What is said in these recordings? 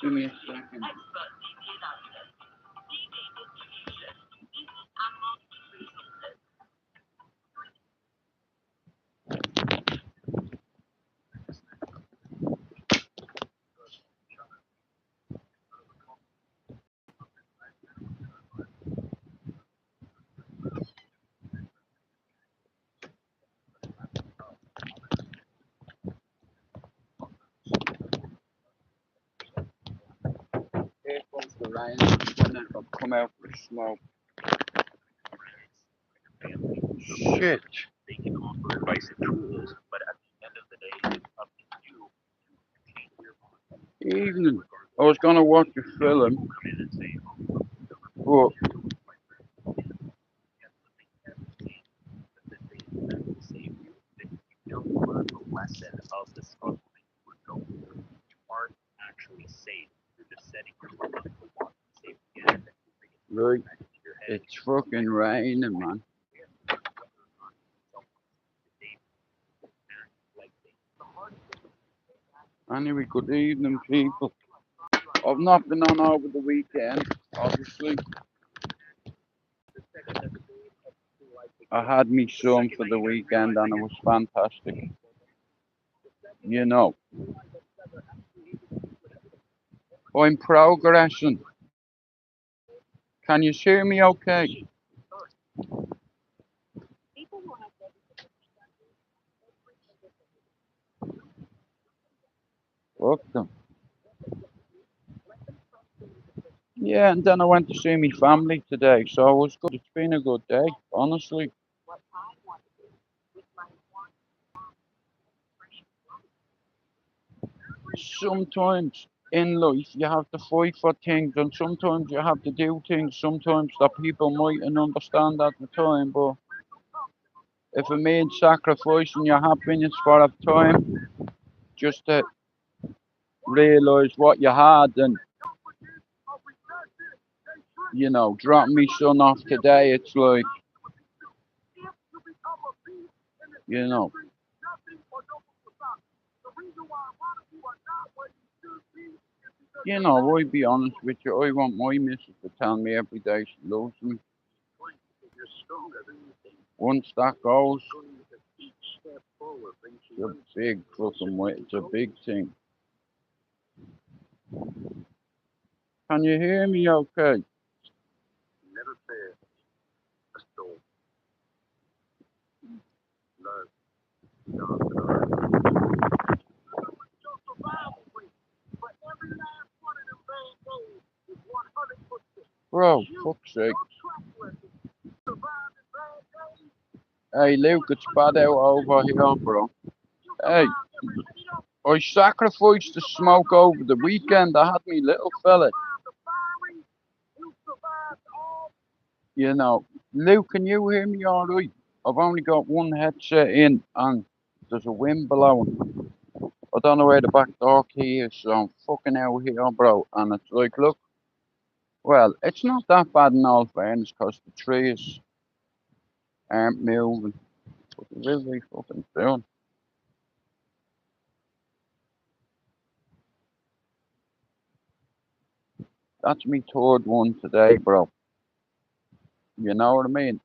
Give me a second. Here comes the rain. And then I'll come out for a smoke. Shit. They can offer advice and tools, but at the end of the day, it's up to you to change your mind. Evening. I was gonna watch a film, Come in and say, but save you, that you don't learn the lesson of the struggle that you were going through. You aren't actually safe. You're just setting yourself up to walk safe again. right, it's fucking raining, man. Anyway, good evening, people. I've not been on over the weekend, obviously. I had me son for the weekend and it was fantastic. You know, I'm progressing. Can you hear me okay? Fuck them. Yeah, and then I went to see my family today, so it was good. It's been a good day, honestly. Sometimes in life you have to fight for things, and sometimes you have to do things sometimes that people mightn't understand at the time, but if it means sacrificing your happiness for a time just to realise what you had and drop me son off today, it's like, you know, I'll be honest with you, I want my missus to tell me every day she loves me. Once that goes, it's a big fucking way, it's a big thing. Can you hear me okay? Never fear. A storm. Bro, fuck's sake. Hey, Luke, it's bad out over here, bro. Hey, I sacrificed the smoke over the weekend. I had me little fella. Luke, can you hear me alright? I've only got one headset in and there's a wind blowing. I don't know where the back door key is, so I'm fucking out here, bro. And it's like, look, well, it's not that bad in all fairness because the trees aren't moving. But they will be fucking soon. That's me third one today, bro. You know what I mean?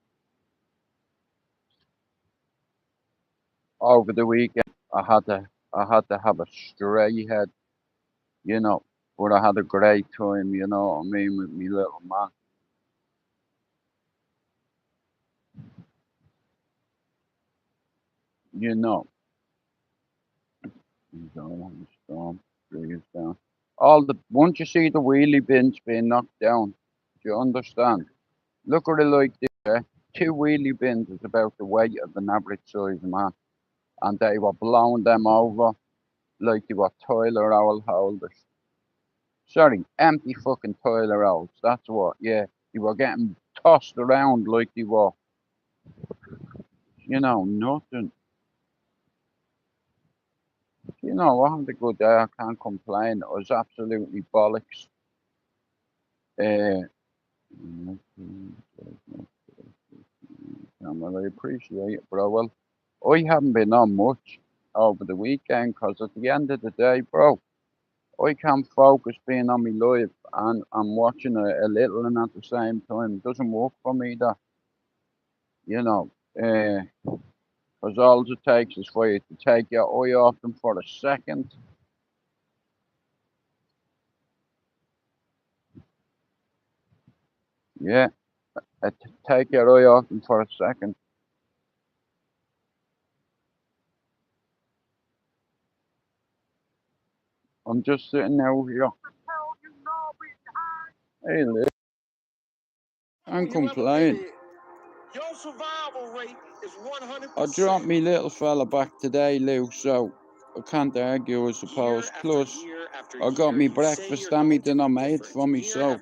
Over the weekend, I had to have a stray head, you know, but I had a great time, you know what I mean, with me little man. You know, he's on the storm, trees down. Once you see the wheelie bins being knocked down, do you understand? Look at it like this, eh? Two wheelie bins is about the weight of an average size man, and they were blowing them over like they were toilet roll holders. Sorry, empty fucking toilet rolls. That's what. Yeah, they were getting tossed around like they were, nothing. I had a good day. I can't complain. It was absolutely bollocks. Uh, I appreciate it, bro. Well, I haven't been on much over the weekend because at the end of the day, bro, I can't focus being on my life and I'm watching a little and at the same time. It doesn't work for me, that, you know, because all it takes is for you to take your eye off them for a second. Yeah, take your eye off them for a second. I'm just sitting out here. Hey, Liz. I'm complaining. Your survival rate is 100%. I dropped me little fella back today, Lou, so I can't argue, I suppose. Plus, I got me breakfast and me dinner made for me, so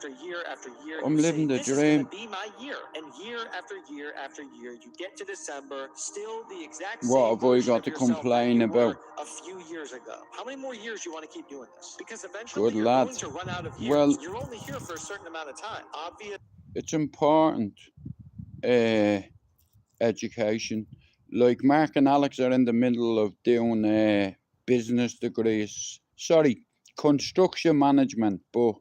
I'm living the dream. Be my year, and year after year after year, you get to December, still the exact same. What have I got to complain about? A few years ago. How many more years do you want to keep doing this? Because eventually Good you're lad. going to run out of years. Well, you're only here for a certain amount of time. Obvious. It's important. Education. Like Mark and Alex are in the middle of doing business degrees. Sorry, construction management. But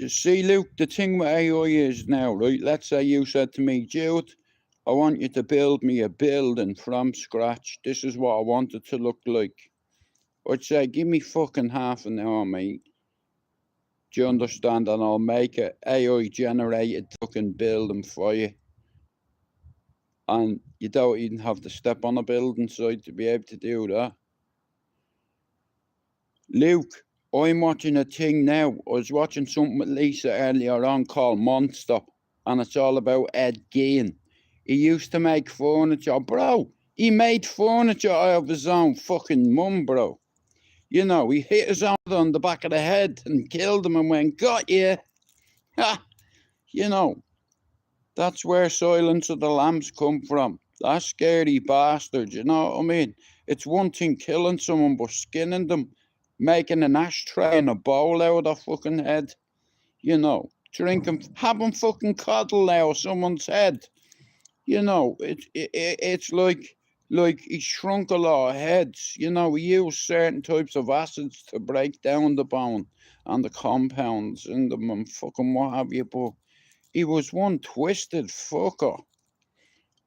see, Luke, the thing with AI is now, right? Let's say you said to me, Jude, I want you to build me a building from scratch. This is what I want it to look like. I'd say, give me fucking half an hour, mate. Do you understand? And I'll make an AI generated fucking building for you. And you don't even have to step on a building site to be able to do that. Luke, I'm watching a thing now. I was watching something with Lisa earlier on called Monster, and it's all about Ed Gein. He used to make furniture, bro. He made furniture out of his own fucking mum, bro. He hit his own on the back of the head and killed him and went, got you. Ha! That's where Silence of the Lambs come from. That scary bastard, you know what I mean? It's one thing killing someone, but skinning them, making an ashtray and a bowl out of their fucking head, drinking, having fucking coddle out of someone's head. It's like he shrunk a lot of heads. He used certain types of acids to break down the bone and the compounds in them and fucking what have you, but he was one twisted fucker.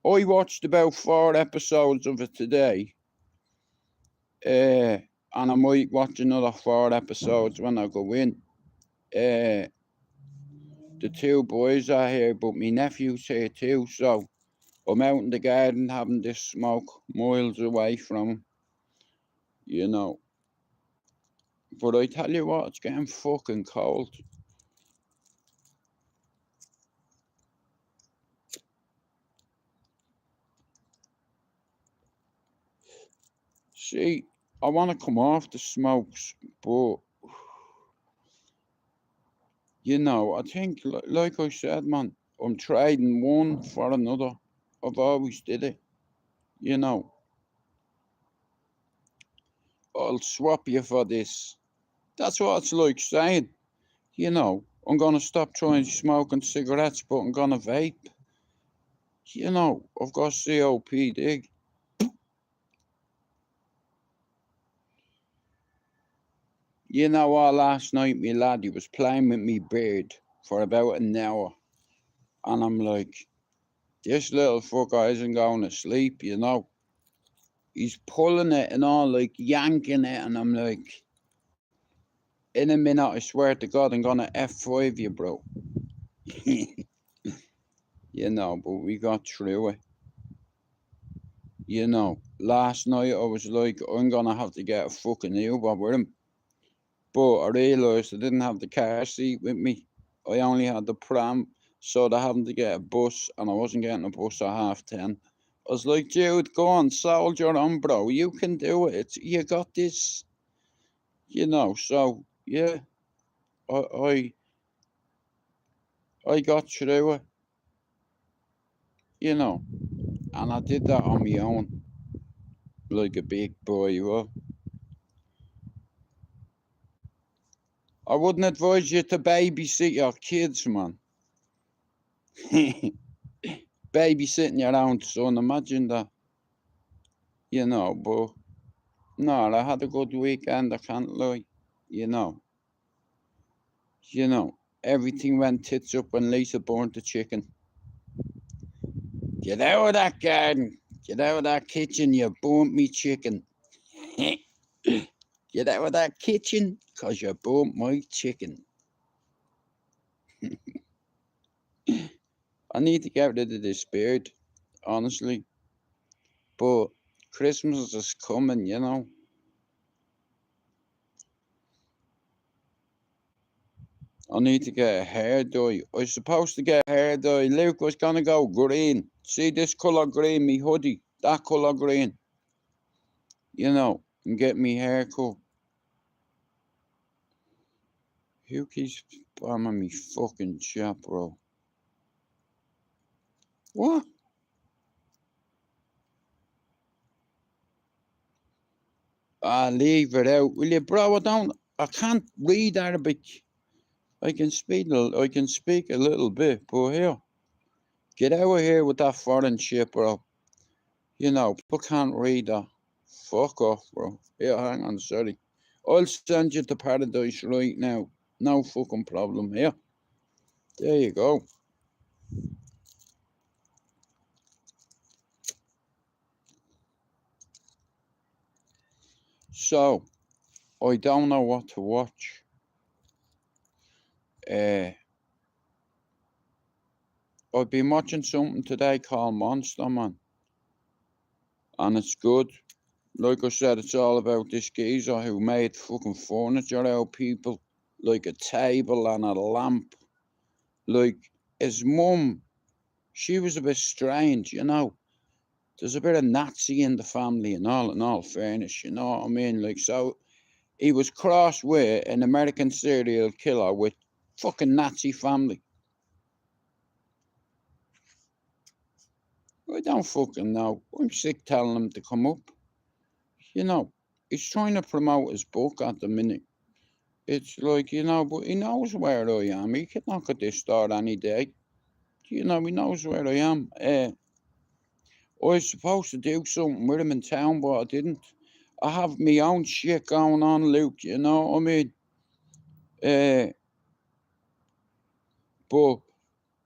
I watched about 4 episodes of it today. And I might watch another 4 episodes when I go in. The 2 boys are here, but my nephew's here too, so I'm out in the garden having this smoke miles away from him. But I tell you what, it's getting fucking cold. See, I want to come off the smokes, but I think, like I said, man, I'm trading one for another. I've always did it. I'll swap you for this. That's what it's like saying, I'm going to stop trying smoking cigarettes, but I'm going to vape. I've got COPD. Last night, me lad, he was playing with me beard for about an hour. And I'm like, this little fucker isn't going to sleep, He's pulling it and all, like yanking it. And I'm like, in a minute, I swear to God, I'm going to F5 you, bro. But we got through it. Last night I was like, I'm going to have to get a fucking Uber with him. But I realised I didn't have the car seat with me. I only had the pram, so I having to get a bus, and I wasn't getting a bus at 10:30. I was like, Jude, go on, soldier on, bro. You can do it. You got this. You know, so yeah, I I got through it, you know, and I did that on my own, like a big boy. Well, I wouldn't advise you to babysit your kids, man. Babysitting your own son, imagine that, you know. But no, I had a good weekend. I can't lie, you know. You know, everything went tits up when Lisa burnt the chicken. Get out of that garden. Get out of that kitchen. You burnt me chicken. Get out of that kitchen, 'cause you burnt my chicken. I need to get rid of this beard, honestly. But Christmas is coming, you know. I need to get a hair dye. I was supposed to get a hair dye. Luke was gonna go green. See this colour green, me hoodie. That colour green. You know, and get me hair cut. Who keeps spamming me fucking chat, bro? What? Ah, leave it out, will you, bro? I can't read Arabic. I can speak a little bit, but here, get out of here with that foreign shit, bro. You know, people can't read that. Fuck off, bro. Here, hang on, sorry. I'll send you to paradise right now. No fucking problem. Here. There you go. So, I don't know what to watch. I've been watching something today called Monster Man, and it's good. Like I said, it's all about this geezer who made fucking furniture out of people, like a table and a lamp. Like his mum, she was a bit strange, you know. There's a bit of Nazi in the family and all, in all fairness, you know what I mean? Like, so he was crossed with an American serial killer with fucking Nazi family. I don't fucking know. I'm sick telling him to come up. You know, he's trying to promote his book at the minute. It's like, you know, but he knows where I am. He can knock at this door any day. You know, he knows where I am. I was supposed to do something with him in town, but I didn't. I have my own shit going on, Luke, you know what I mean? But,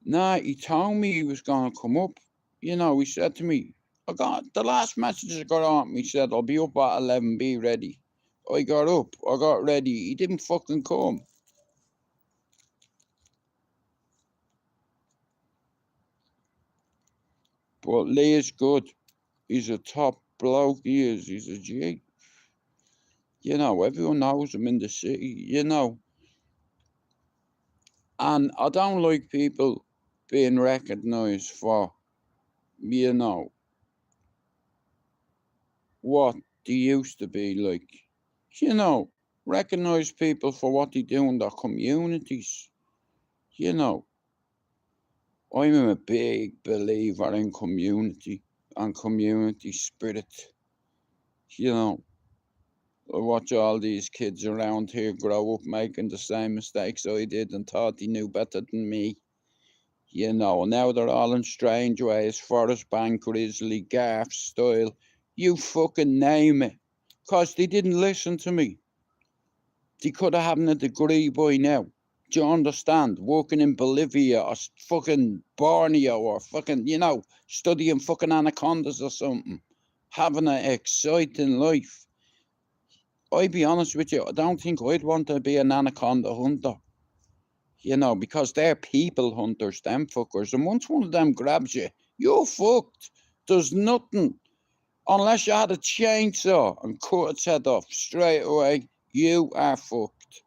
nah, he told me he was going to come up. You know, he said to me, I got the last message I got on me said, I'll be up at 11, be ready. I got up, I got ready. He didn't fucking come. But Lee is good. He's a top bloke, he is. He's a G. You know, everyone knows him in the city, you know. And I don't like people being recognised for, you know, what they used to be like. You know, recognise people for what they do in their communities. You know, I'm a big believer in community and community spirit. You know, I watch all these kids around here grow up making the same mistakes I did and thought they knew better than me. You know, now they're all in strange ways. Forest Bank, Grizzly, Garf style. You fucking name it. 'Cause they didn't listen to me. They could have had a degree by now. Do you understand? Working in Bolivia or fucking Borneo or fucking, you know, studying fucking anacondas or something. Having an exciting life. I'd be honest with you, I don't think I'd want to be an anaconda hunter. You know, because they're people hunters, them fuckers. And once one of them grabs you, you're fucked. There's nothing. Unless you had a chainsaw and cut its head off straight away, you are fucked.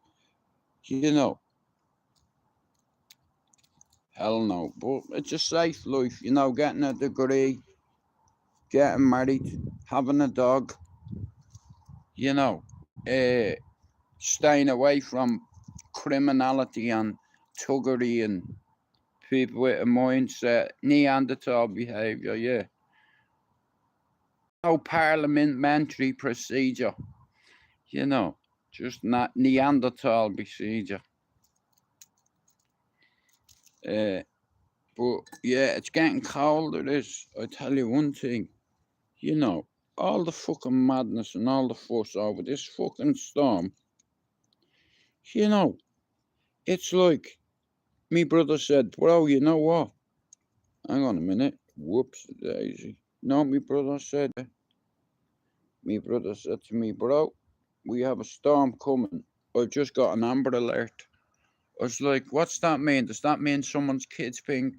You know. Hell no. But it's a safe life, you know, getting a degree, getting married, having a dog, you know. staying away from criminality and thuggery and people with a mindset, Neanderthal behaviour, yeah. No parliamentary procedure, you know, just not Neanderthal procedure. But yeah, it's getting colder. This, I tell you one thing, you know, all the fucking madness and all the fuss over this fucking storm, you know, it's like me brother said, bro, you know what? Hang on a minute. Whoops, daisy. No, me brother said to me, bro, we have a storm coming. I've just got an amber alert. I was like, what's that mean? Does that mean someone's kid's being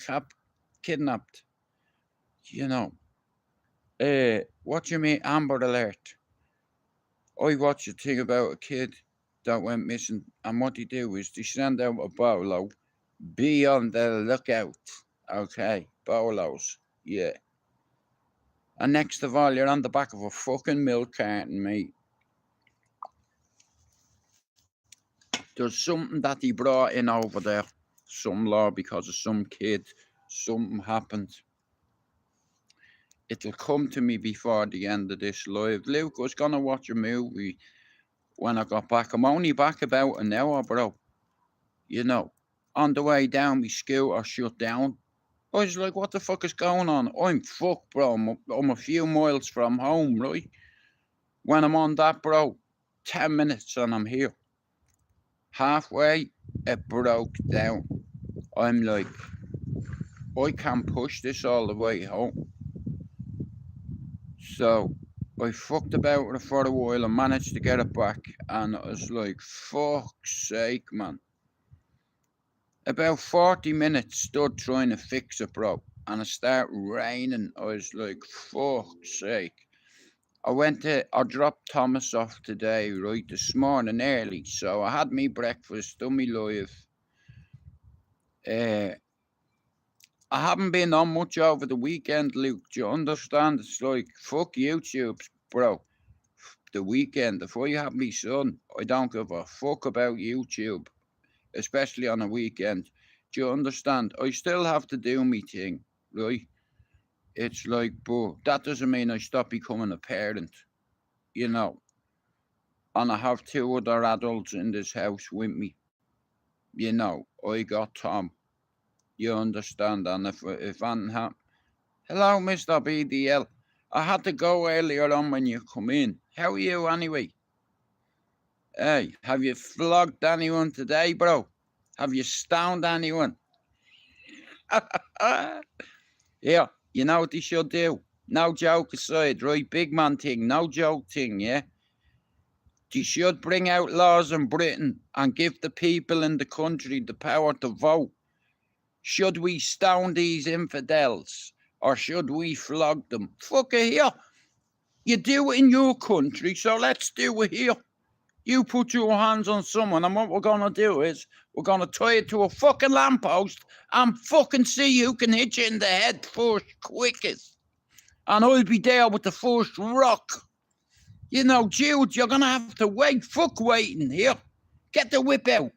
kidnapped? You know, what do you mean amber alert? I watched a thing about a kid that went missing, and what they do is they send out a bolo, be on the lookout. Okay, bolos, yeah. And next of all, you're on the back of a fucking milk carton, mate. There's something that he brought in over there, some law because of some kid, something happened. It'll come to me before the end of this live. Luke, I was gonna watch a movie when I got back. I'm only back about an hour, bro. You know, on the way down, my scooter shut down. I was like, what the fuck is going on? I'm fucked, bro. I'm a few miles from home, right? When I'm on that, bro, 10 minutes and I'm here. Halfway, it broke down. I'm like, I can't push this all the way home. So I fucked about with it for a while and managed to get it back. And it was like, fuck's sake, man. About 40 minutes stood trying to fix it, bro. And it started raining. I was like, fuck's sake. I dropped Thomas off today, right, this morning early. So I had me breakfast, done me live. I haven't been on much over the weekend, Luke. Do you understand? It's like, fuck YouTube, bro. The weekend, if I have me son, I don't give a fuck about YouTube, especially on a weekend. Do you understand? I still have to do me thing, right? It's like, but that doesn't mean I stop becoming a parent, you know. And I have two other adults in this house with me. You know, I got Tom. You understand? And if anything happens, hello, Mr. BDL. I had to go earlier on when you come in. How are you anyway? Hey, have you flogged anyone today, bro? Have you stoned anyone? Yeah, you know what they should do? No joke aside, right? Big man thing, no joke thing, yeah? They should bring out laws in Britain and give the people in the country the power to vote. Should we stone these infidels or should we flog them? Fuck it here. You do it in your country, so let's do it here. You put your hands on someone, and what we're gonna do is we're gonna tie it to a fucking lamppost and fucking see who can hit you in the head first, quickest. And I'll be there with the first rock. You know, Jude, you're gonna have to wait. Fuck waiting here. Get the whip out.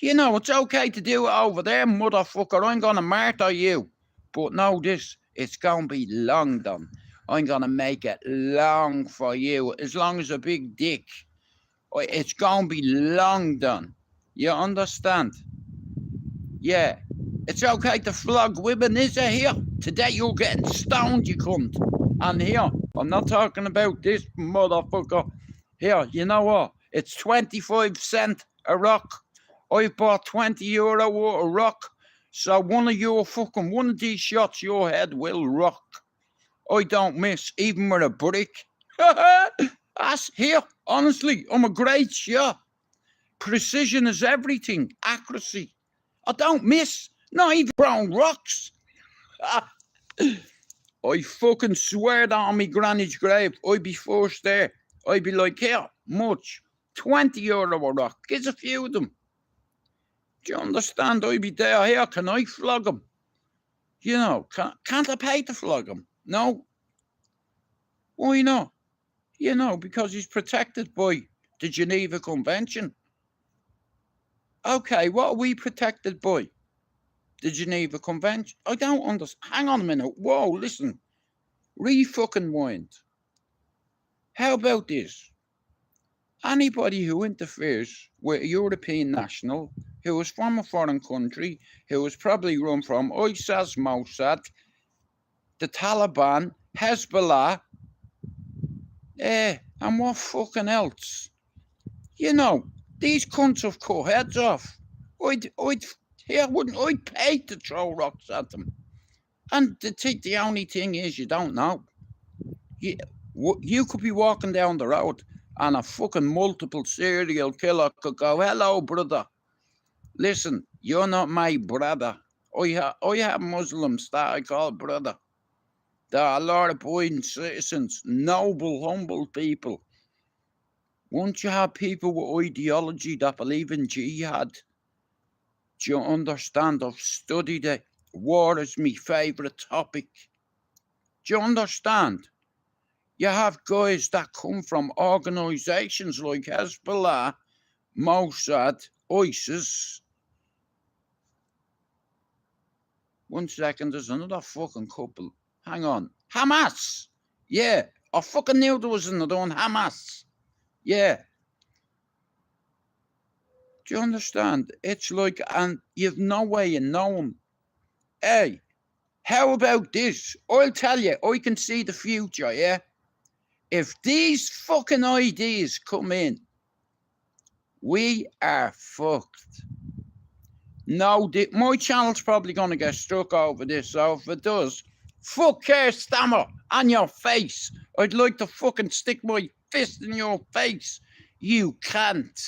You know, it's okay to do it over there, motherfucker. I'm gonna martyr you. But know this, it's gonna be long done. I'm gonna make it long for you, as long as a big dick. It's gonna be long done. You understand? Yeah. It's okay to flog women, is it here? Today you're getting stoned, you cunt. And here, I'm not talking about this motherfucker. Here, you know what? It's 25 cents a rock. I bought €20 worth of rock. So one of these shots, your head will rock. I don't miss, even with a brick. That's here. Honestly, I'm a great shot. Precision is everything. Accuracy. I don't miss. Not even brown rocks. I fucking swear that on me granny's grave, I'd be first there. I'd be like, here, much. €20 a rock. Gives a few of them. Do you understand? I'd be there. Here, can I flog him? You know, can't I pay to flog him? No. Why not? You know, because he's protected by the Geneva Convention. Okay, what are we protected by? The Geneva Convention. I don't understand. Hang on a minute. Whoa, listen. Fucking wind. How about this? Anybody who interferes with a European national who is from a foreign country, who is probably run from ISIS, Mossad, the Taliban, Hezbollah, and what fucking else? You know, these cunts have cut heads off. I'd pay to throw rocks at them. And the only thing is, you don't know. You could be walking down the road and a fucking multiple serial killer could go, hello, brother. Listen, you're not my brother. I have Muslims that I call brother. There are law-abiding citizens, noble, humble people. Once you have people with ideology that believe in jihad, do you understand? I've studied it. War is my favourite topic. Do you understand? You have guys that come from organisations like Hezbollah, Mossad, ISIS. 1 second, there's another fucking couple. Hang on. Hamas! Yeah, I fucking knew there was another one. Hamas. Yeah. Do you understand? It's like, and you've no way of knowing. Hey, how about this? I'll tell you, I can see the future, yeah? If these fucking ideas come in, we are fucked. No, my channel's probably going to get struck over this, so if it does, fuck Keir Stammer on your face. I'd like to fucking stick my fist in your face. You can't.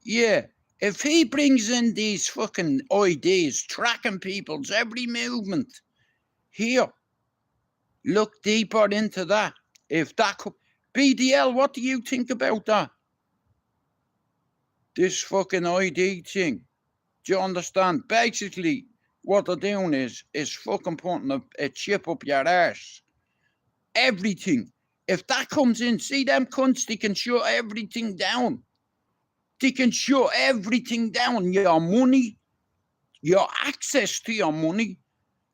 Yeah, if he brings in these fucking ideas, tracking people's every movement, here, look deeper into that. If that could... BDL, what do you think about that? This fucking ID thing. Do you understand? Basically, what they're doing is fucking putting a chip up your arse. Everything. If that comes in, see them cunts, they can shut everything down. They can shut everything down. Your money, your access to your money.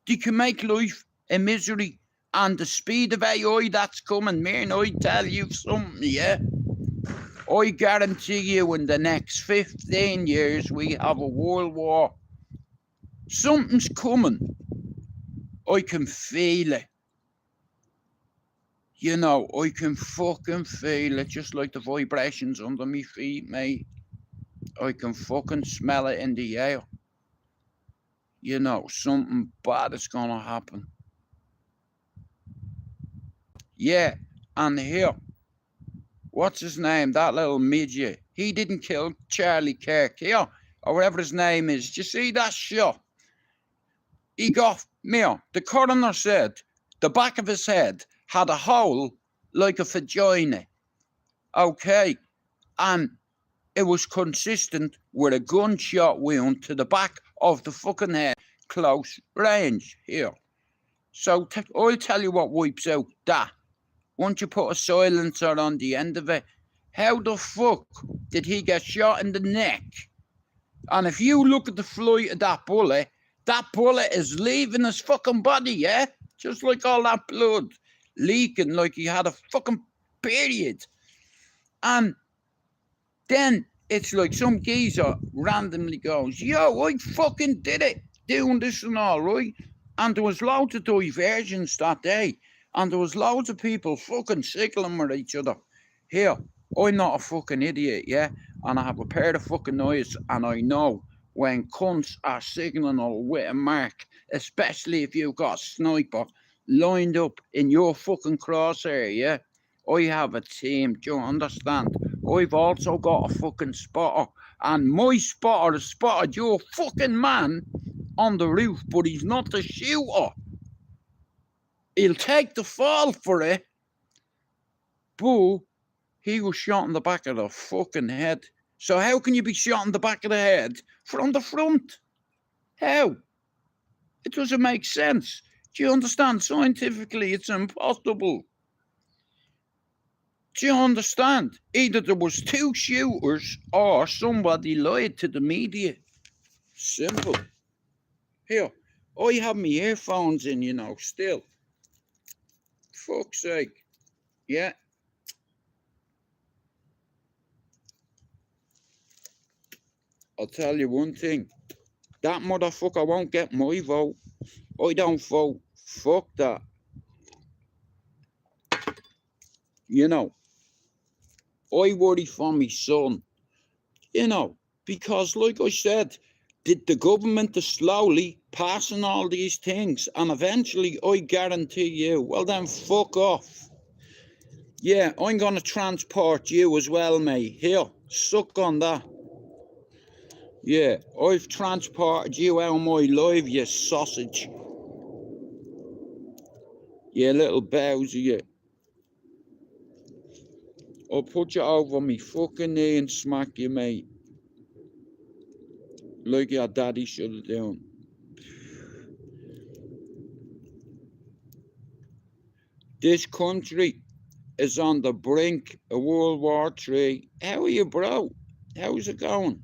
They can make life a misery. And the speed of AI that's coming, man, I tell you something, yeah? I guarantee you in the next 15 years, we have a world war. Something's coming. I can feel it. You know, I can fucking feel it, just like the vibrations under my feet, mate. I can fucking smell it in the air. You know, something bad is gonna happen. Yeah, and here, what's his name? That little midget. He didn't kill Charlie Kirk here, or whatever his name is. Do you see that shot? He got the coroner said the back of his head had a hole like a vagina. Okay, and it was consistent with a gunshot wound to the back of the fucking head, close range here. So I'll tell you what wipes out that. Once you put a silencer on the end of it, how the fuck did he get shot in the neck? And if you look at the flight of that bullet is leaving his fucking body, yeah? Just like all that blood leaking like he had a fucking period. And then it's like some geezer randomly goes, yo, I fucking did it, doing this and all, right? And there was loads of diversions that day. And there was loads of people fucking signalling with each other. Here, I'm not a fucking idiot, yeah? And I have a pair of fucking eyes, and I know when cunts are signalling with a mark, especially if you've got a sniper lined up in your fucking crosshair, yeah? I have a team, do you understand? I've also got a fucking spotter, and my spotter has spotted your fucking man on the roof, but he's not the shooter. He'll take the fall for it, but he was shot in the back of the fucking head. So how can you be shot in the back of the head from the front? How? It doesn't make sense. Do you understand? Scientifically, it's impossible. Do you understand? Either there was two shooters or somebody lied to the media. Simple. Here, I have my earphones in, still. Fuck's sake. Yeah. I'll tell you one thing. That motherfucker won't get my vote. I don't vote. Fuck that. I worry for my son. Because like I said, the government is slowly passing all these things, and eventually I guarantee you, well then fuck off. Yeah, I'm gonna transport you as well, mate. Here, suck on that. Yeah, I've transported you out of my life, you sausage. You little Bowser, you. I'll put you over me fucking knee and smack you, mate. Like your daddy should have done. This country is on the brink of World War III. How are you, bro? How's it going?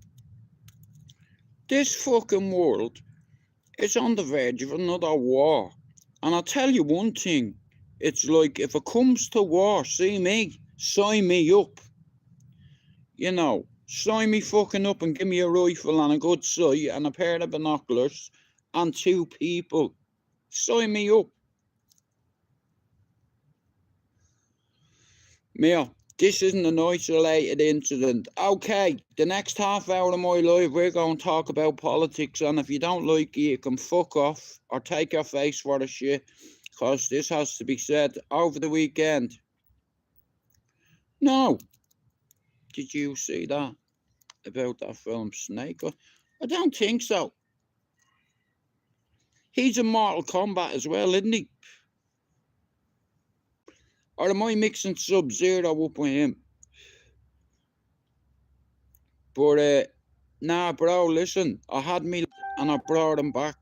This fucking world is on the verge of another war. And I'll tell you one thing. It's like, if it comes to war, see me, sign me up. Sign me fucking up and give me a rifle and a good sight and a pair of binoculars and two people. Sign me up. Mia, this isn't an isolated incident. Okay, the next half hour of my life, we're going to talk about politics, and if you don't like it, you can fuck off or take your face for the shit, because this has to be said over the weekend. No. Did you see that? About that film Snake? I don't think so. He's in Mortal Kombat as well, isn't he? Or am I mixing Sub-Zero up with him? But, nah, bro, listen. I had me and I brought him back.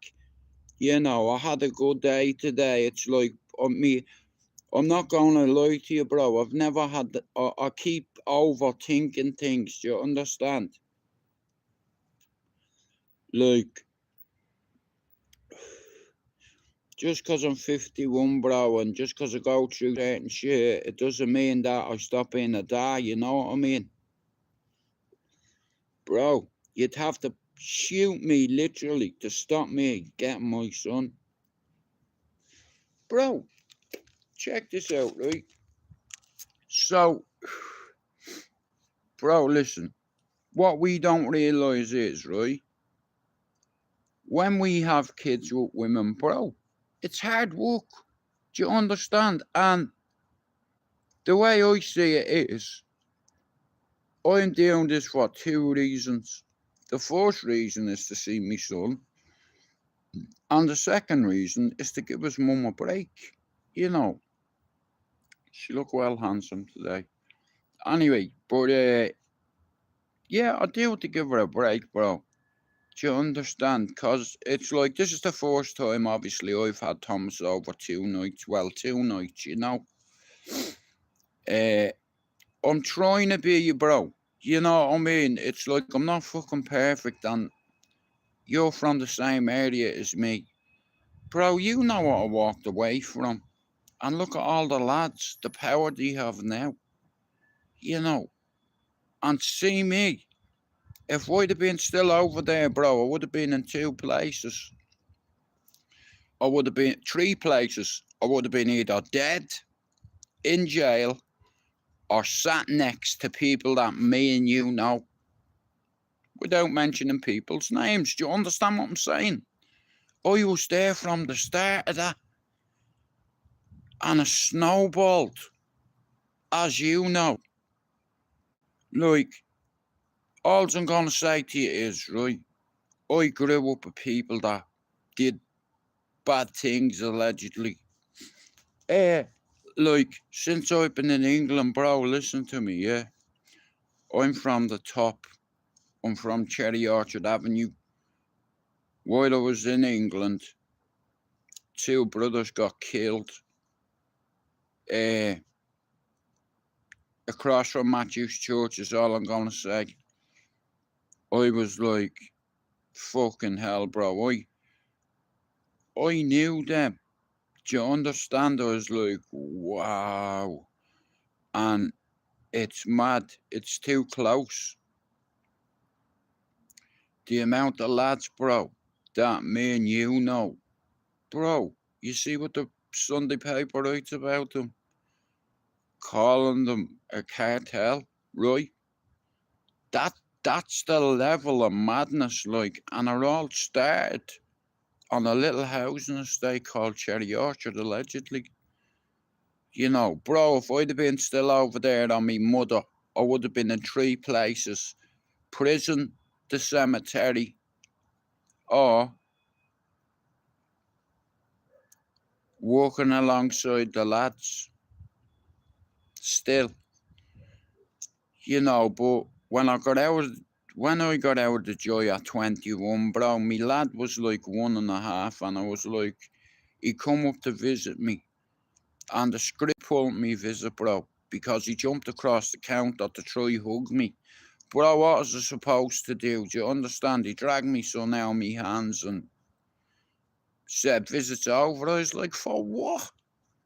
I had a good day today. It's like, I'm not going to lie to you, bro. I've never had, I keep overthinking things. Do you understand? Like, just because I'm 51, bro, and just because I go through certain shit, it doesn't mean that I stop being a dad, you know what I mean? Bro, you'd have to shoot me, literally, to stop me getting my son. Bro, check this out, right? So, bro, listen. What we don't realise is, right? When we have kids with women, bro, it's hard work. Do you understand? And the way I see it is, I'm doing this for two reasons. The first reason is to see my son. And the second reason is to give his mum a break. She look well handsome today. Anyway, but yeah, I do to give her a break, bro. Do you understand? Because it's like, this is the first time, obviously, I've had Thomas over 2 nights. Well, 2 nights, I'm trying to be you, bro. You know what I mean? It's like, I'm not fucking perfect, and you're from the same area as me. Bro, you know what I walked away from. And look at all the lads, the power they have now. And see me. If I'd have been still over there, bro, I would have been in two places. I would have been three places. I would have been either dead, in jail, or sat next to people that me and you know. Without mentioning people's names. Do you understand what I'm saying? I was there from the start of that. And it snowballed. As you know. Like, all I'm going to say to you is, right, I grew up with people that did bad things, allegedly. Like, since I've been in England, bro, listen to me, yeah? I'm from the top. I'm from Cherry Orchard Avenue. While I was in England, two brothers got killed. across from Matthew's church is all I'm gonna say. I was like, fucking hell, bro. I knew them. Do you understand? I was like, wow. And it's mad. It's too close. The amount of lads, bro, that me and you know. Bro, you see what the Sunday paper writes about them? Calling them a cartel, right? That's the level of madness, like, and it all started on a little housing estate called Cherry Orchard, allegedly. You know, bro, if I'd have been still over there on me mother, I would have been in three places: prison, the cemetery, or working alongside the lads. Still, you know, but when I got out of the joy at 21, bro, me lad was like 1.5, and I was like, he come up to visit me, and the script pulled me visit, bro, because he jumped across the counter to try hug me. Bro, what was I supposed to do? Do you understand? He dragged me son out of me hands and said, visit's over. I was like, for what?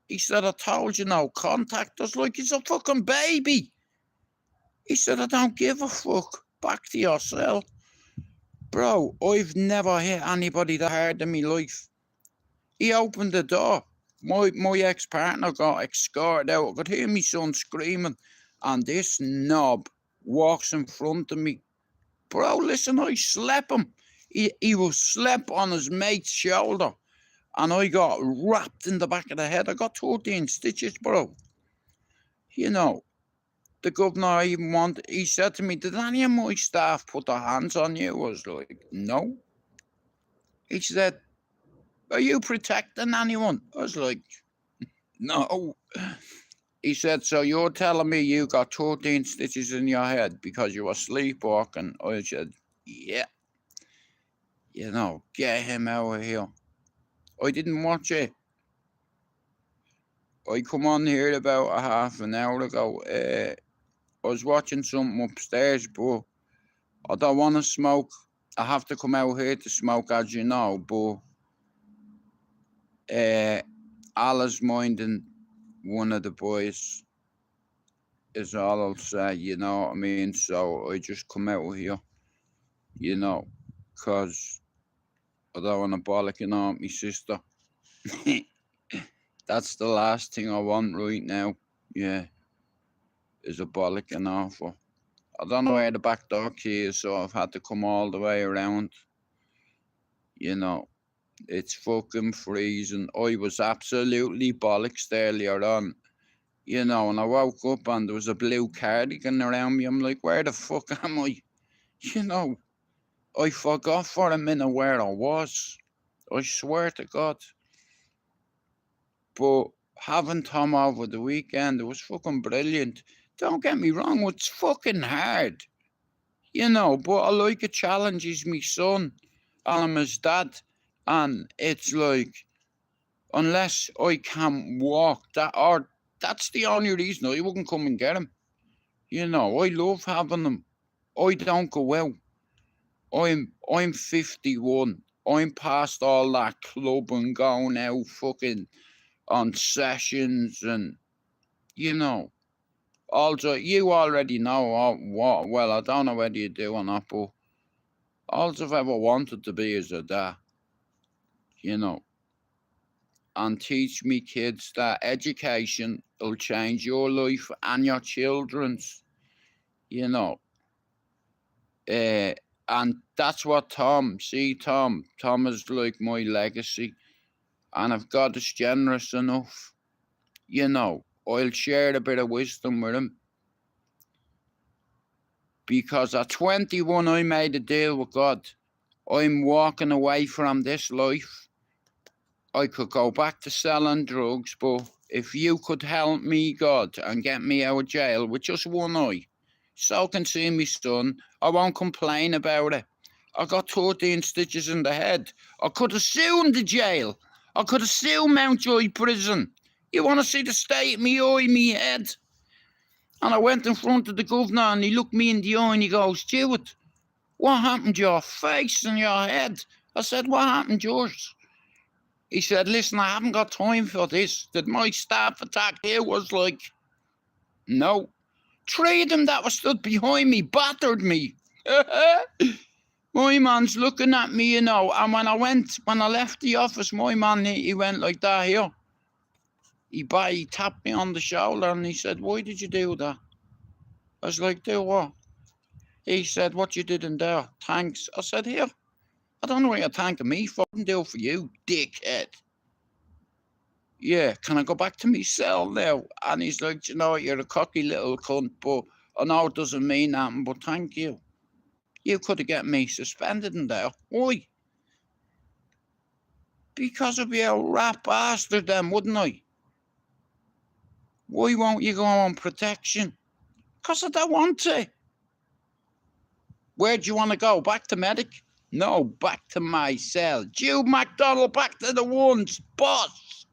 He said, I told you no contact. I was like, he's a fucking baby. He said, I don't give a fuck. Back to your cell. Bro, I've never hit anybody that hard in my life. He opened the door. My ex-partner got escorted out. I could hear my son screaming. And this knob walks in front of me. Bro, listen, I slept him. He was slept on his mate's shoulder. And I got wrapped in the back of the head. I got 13 stitches, bro. You know, the governor he said to me, did any of my staff put their hands on you? I was like, no. He said, are you protecting anyone? I was like, no. He said, so you're telling me you got 13 stitches in your head because you were sleepwalking? I said, yeah. You know, get him out of here. I didn't watch it. I come on here about a half an hour ago. I was watching something upstairs, but I don't want to smoke. I have to come out here to smoke, as you know, but Allah's minding one of the boys is all I'll say, you know what I mean? So I just come out here, you know, because I don't want to bollock, you know, my sister. That's the last thing I want right now, yeah, is a bollocking off her. I don't know where the back door key is, so I've had to come all the way around. You know, it's fucking freezing. I was absolutely bollocks earlier on. You know, and I woke up and there was a blue cardigan around me. I'm like, where the fuck am I? You know, I forgot for a minute where I was. I swear to God. But having Tom over the weekend, it was fucking brilliant. Don't get me wrong, it's fucking hard. You know, but I like a challenge. He's my son, and I'm his dad. And it's like, unless I can't walk, that's the only reason I wouldn't come and get him. You know, I love having him. I don't go out. I'm 51. I'm past all that clubbing, going out fucking on sessions and, you know. Also, you already know what, well, I don't know whether you do or not, but all I've ever wanted to be is a dad, you know, and teach me kids that education will change your life and your children's, you know. And that's what Tom is like my legacy. And if God is generous enough, you know, I'll share a bit of wisdom with him. Because at 21, I made a deal with God. I'm walking away from this life. I could go back to selling drugs, but if you could help me, God, and get me out of jail with just one eye, so I can see me son, I won't complain about it. I got 13 stitches in the head. I could have sued the jail. I could have sued Mountjoy Prison. You want to see the state of me eye, me head? And I went in front of the governor and he looked me in the eye and he goes, Stuart, what happened to your face and your head? I said, what happened to yours? He said, listen, I haven't got time for this. That my staff attack here was like, no. 3 of them that were stood behind me battered me. My man's looking at me, you know, and when I left the office, my man, he went like that here. He tapped me on the shoulder and he said, why did you do that? I was like, do what? He said, what you did in there, thanks. I said, here, I don't know what you're thanking me for. I didn't do it for you, dickhead. Yeah, can I go back to my cell now? And he's like, you know, you're a cocky little cunt, but I know it doesn't mean nothing, but thank you. You could have got me suspended in there. Why? Because I'd be a rat bastard then, wouldn't I? Why won't you go on protection? Because I don't want to. Where do you want to go? Back to medic? No, back to my cell. Jude McDonald, back to the ones. Boss!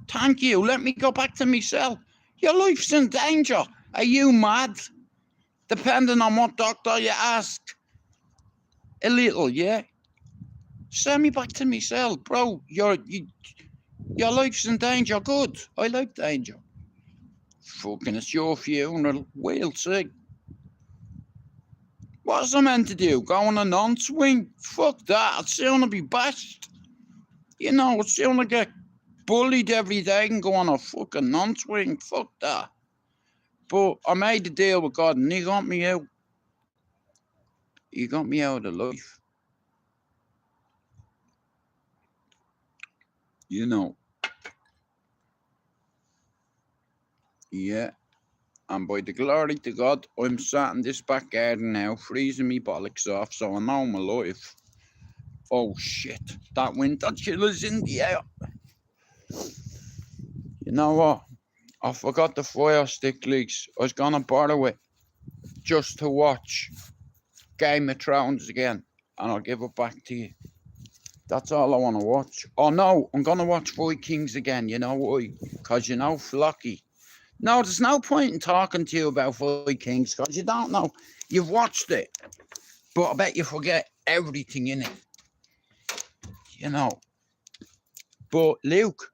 Thank you, let me go back to my cell. Your life's in danger. Are you mad? Depending on what doctor you ask. A little, yeah? Send me back to my cell. Bro, your life's in danger. Good. I like danger. Fucking, it's your funeral. We'll see. What's I meant to do? Go on a non-swing? Fuck that. I'd sooner be bashed. You know, I'd sooner get bullied every day and go on a fucking non-swing. Fuck that. But I made a deal with God and he got me out. He got me out of life. You know. Yeah. And by the glory to God, I'm sat in this back garden now, freezing me bollocks off, so I know I'm alive. Oh shit, that winter chill is in the air. You know what? I forgot the fire stick leaks. I was gonna borrow it just to watch Game of Thrones again, and I'll give it back to you. That's all I want to watch. Oh no, I'm gonna watch Vikings again, you know why? Because you know Flocky. No, there's no point in talking to you about Vikings because you don't know. You've watched it, but I bet you forget everything in it. You know. But Luke,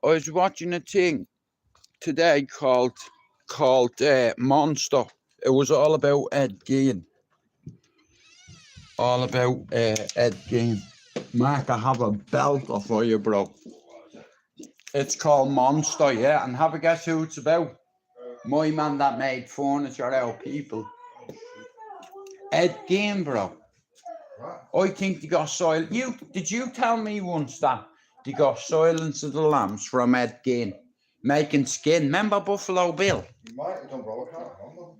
I was watching a thing today called Monster. It was all about Ed Gein. All about Ed Gein. Mark, I have a belter for you, bro. It's called Monster, yeah, and have a guess who it's about. My man that made furniture out of people. Ed Gein, bro. I think they got soil. Did you tell me once that they got Silence of the Lambs from Ed Gein? Making skin. Remember Buffalo Bill? You might have done, bro. I can't remember.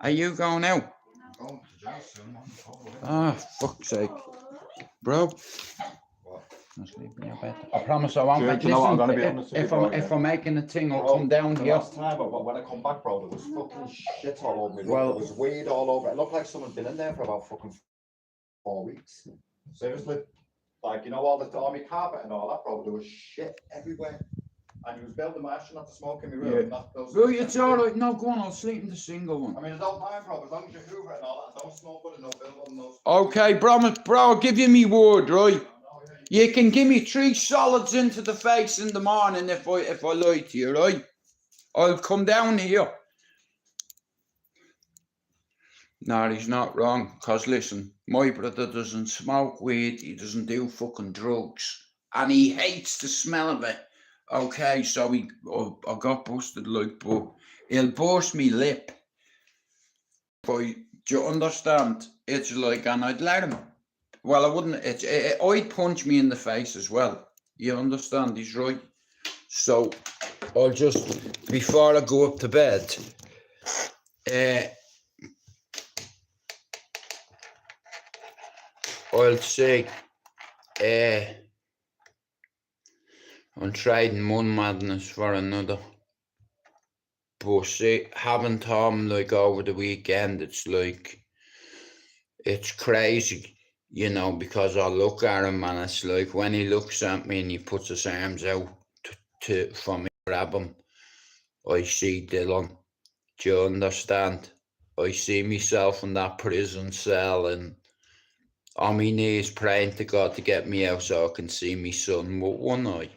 Are you going out? I'm going to jail soon, man. Ah, fuck's sake. Bro. What? I'm sleeping in your bed. I promise I won't. Do you know what I'm going to be honest with you, if I'm making a thing, I'll Bro, come down the here. last time, when I come back, bro, there was fucking shit all over me. Well, there was weed all over. It looked like someone's been in there for about fucking 4 weeks. Seriously. Like, you know, all the army carpet and all that, bro, there was shit everywhere. And you was building my ash not to smoke in my room. Yeah. Well, it's alright. No, go on, I'll sleep in the single one. I mean, I don't mind, bro, as long as you hoover it and all that. Don't smoke with it, no build on those. Okay, bro, I'll give you me word, right? You can give me 3 solids into the face in the morning if I lie to you, right? I'll come down here. No, he's not wrong. Because listen, my brother doesn't smoke weed. He doesn't do fucking drugs. And he hates the smell of it. Okay, so I got busted like, but he'll burst me lip. But do you understand? It's like, and I'd let him. Well, I wouldn't. I'd punch me in the face as well. You understand? He's right. So I'll just, before I go up to bed, I'll say, I'm trading one madness for another. But see, having Tom like over the weekend, it's like, it's crazy, you know, because I look at him and it's like when he looks at me and he puts his arms out for me to grab him, I see Dylan. Do you understand? I see myself in that prison cell and on my knees praying to God to get me out so I can see my son with one eye.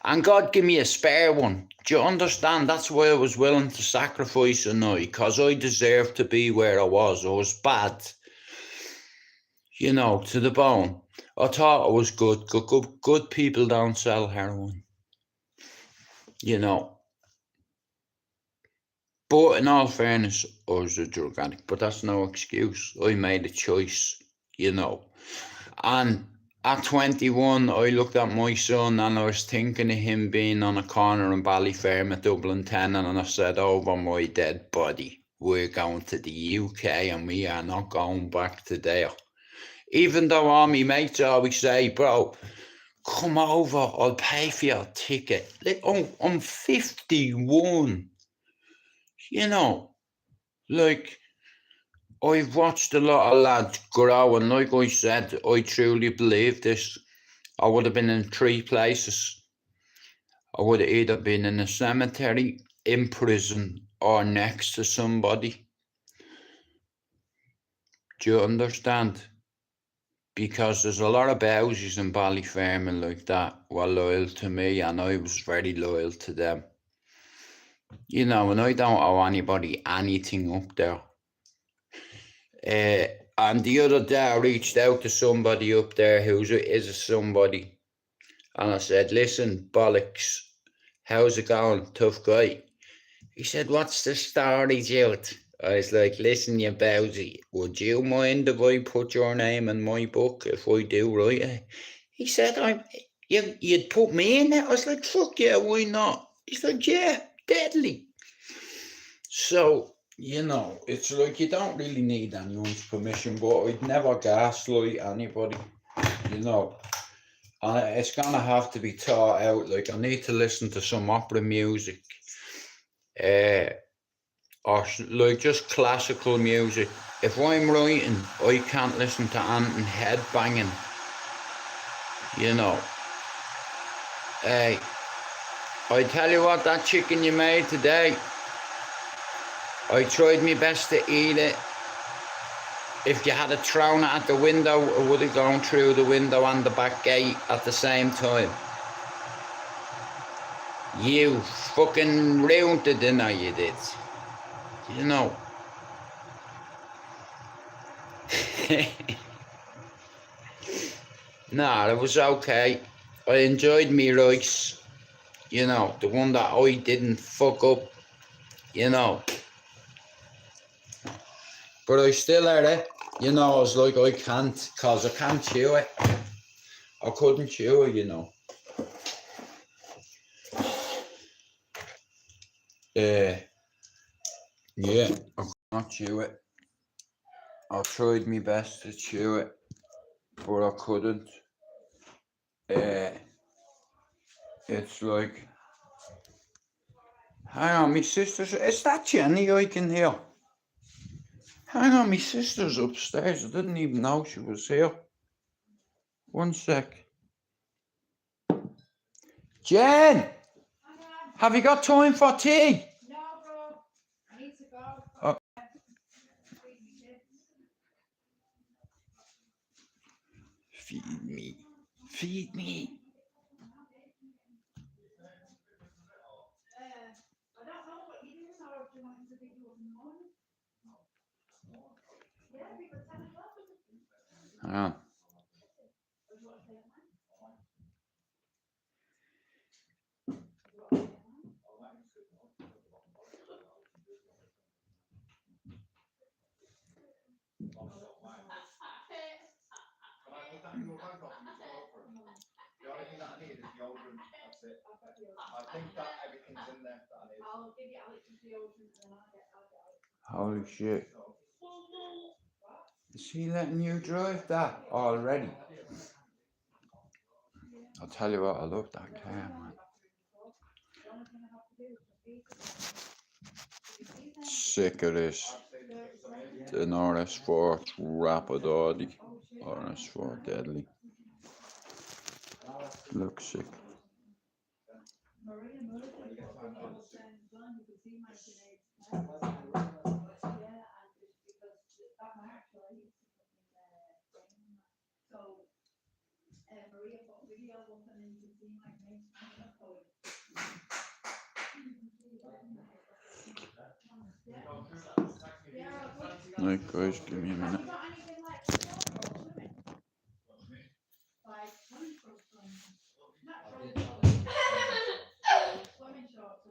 And God give me a spare one. Do you understand? That's why I was willing to sacrifice an eye, because I deserved to be where I was. I was bad, you know, to the bone. I thought I was good. Good people don't sell heroin, you know. But in all fairness, I was a drug addict. But that's no excuse. I made a choice, you know. And at 21, I looked at my son and I was thinking of him being on a corner in Ballyferm at Dublin 10, and I said, over my dead body, we're going to the UK and we are not going back to there. Even though all my mates always say, bro, come over, I'll pay for your ticket. I'm 51, you know, like, I've watched a lot of lads grow, and like I said, I truly believe this. I would have been in 3 places. I would have either been in a cemetery, in prison, or next to somebody. Do you understand? Because there's a lot of bousies in Ballyferm and like that were loyal to me, and I was very loyal to them. You know, and I don't owe anybody anything up there. And the other day I reached out to somebody up there who is a somebody, and I said, listen, bollocks, how's it going, tough guy? He said, what's the story, Jude? I was like, listen, you bowsy, would you mind if I put your name in my book if I do write it? He said, you'd put me in it? I was like, fuck yeah, why not? He's like, yeah, deadly. So, you know, it's like you don't really need anyone's permission, but I'd never gaslight anybody, you know. And it's going to have to be taught out. Like, I need to listen to some opera music, or like just classical music. If I'm writing, I can't listen to anything head banging, you know. Hey, I tell you what, that chicken you made today, I tried my best to eat it. If you had it thrown at the window, it would have gone through the window and the back gate at the same time. You fucking ruined the dinner, you did. You know. Nah, it was okay. I enjoyed me rice. You know, the one that I didn't fuck up. You know. But I still had it. You know, I was like, I can't, because I can't chew it. I couldn't chew it, you know. Yeah, I could not chew it. I tried my best to chew it, but I couldn't. It's like, hang on, my sister's, is that Jenny I can hear? Hang on, my sister's upstairs. I didn't even know she was here. One sec. Jen! Have you got time for tea? No, bro. I need to go. Oh. Feed me. Feed me. I don't know what you're doing, or if you want to be doing in the morning. Yeah, people 10 o'clock. Hang on. The only thing that I need is deodorant. That's it. I think that everything's in there that I need. I'll give you Alex's deodorant and then I'll get Alex. Holy shit. Is he letting you drive that already? I'll tell you what, I love that car, man. Sick of this. The RS4 Rapid Audi. RS4 deadly. Looks sick. Glenn, you could see my teenage plans. Yeah, and it's because that March, I used to put in training. So, Maria put video up and then you can see my mates plans. So, Right, guys, give me a minute. have you got anything like swimming? Like swimming trunks or anything? Not swimming shorts. Swimming shorts.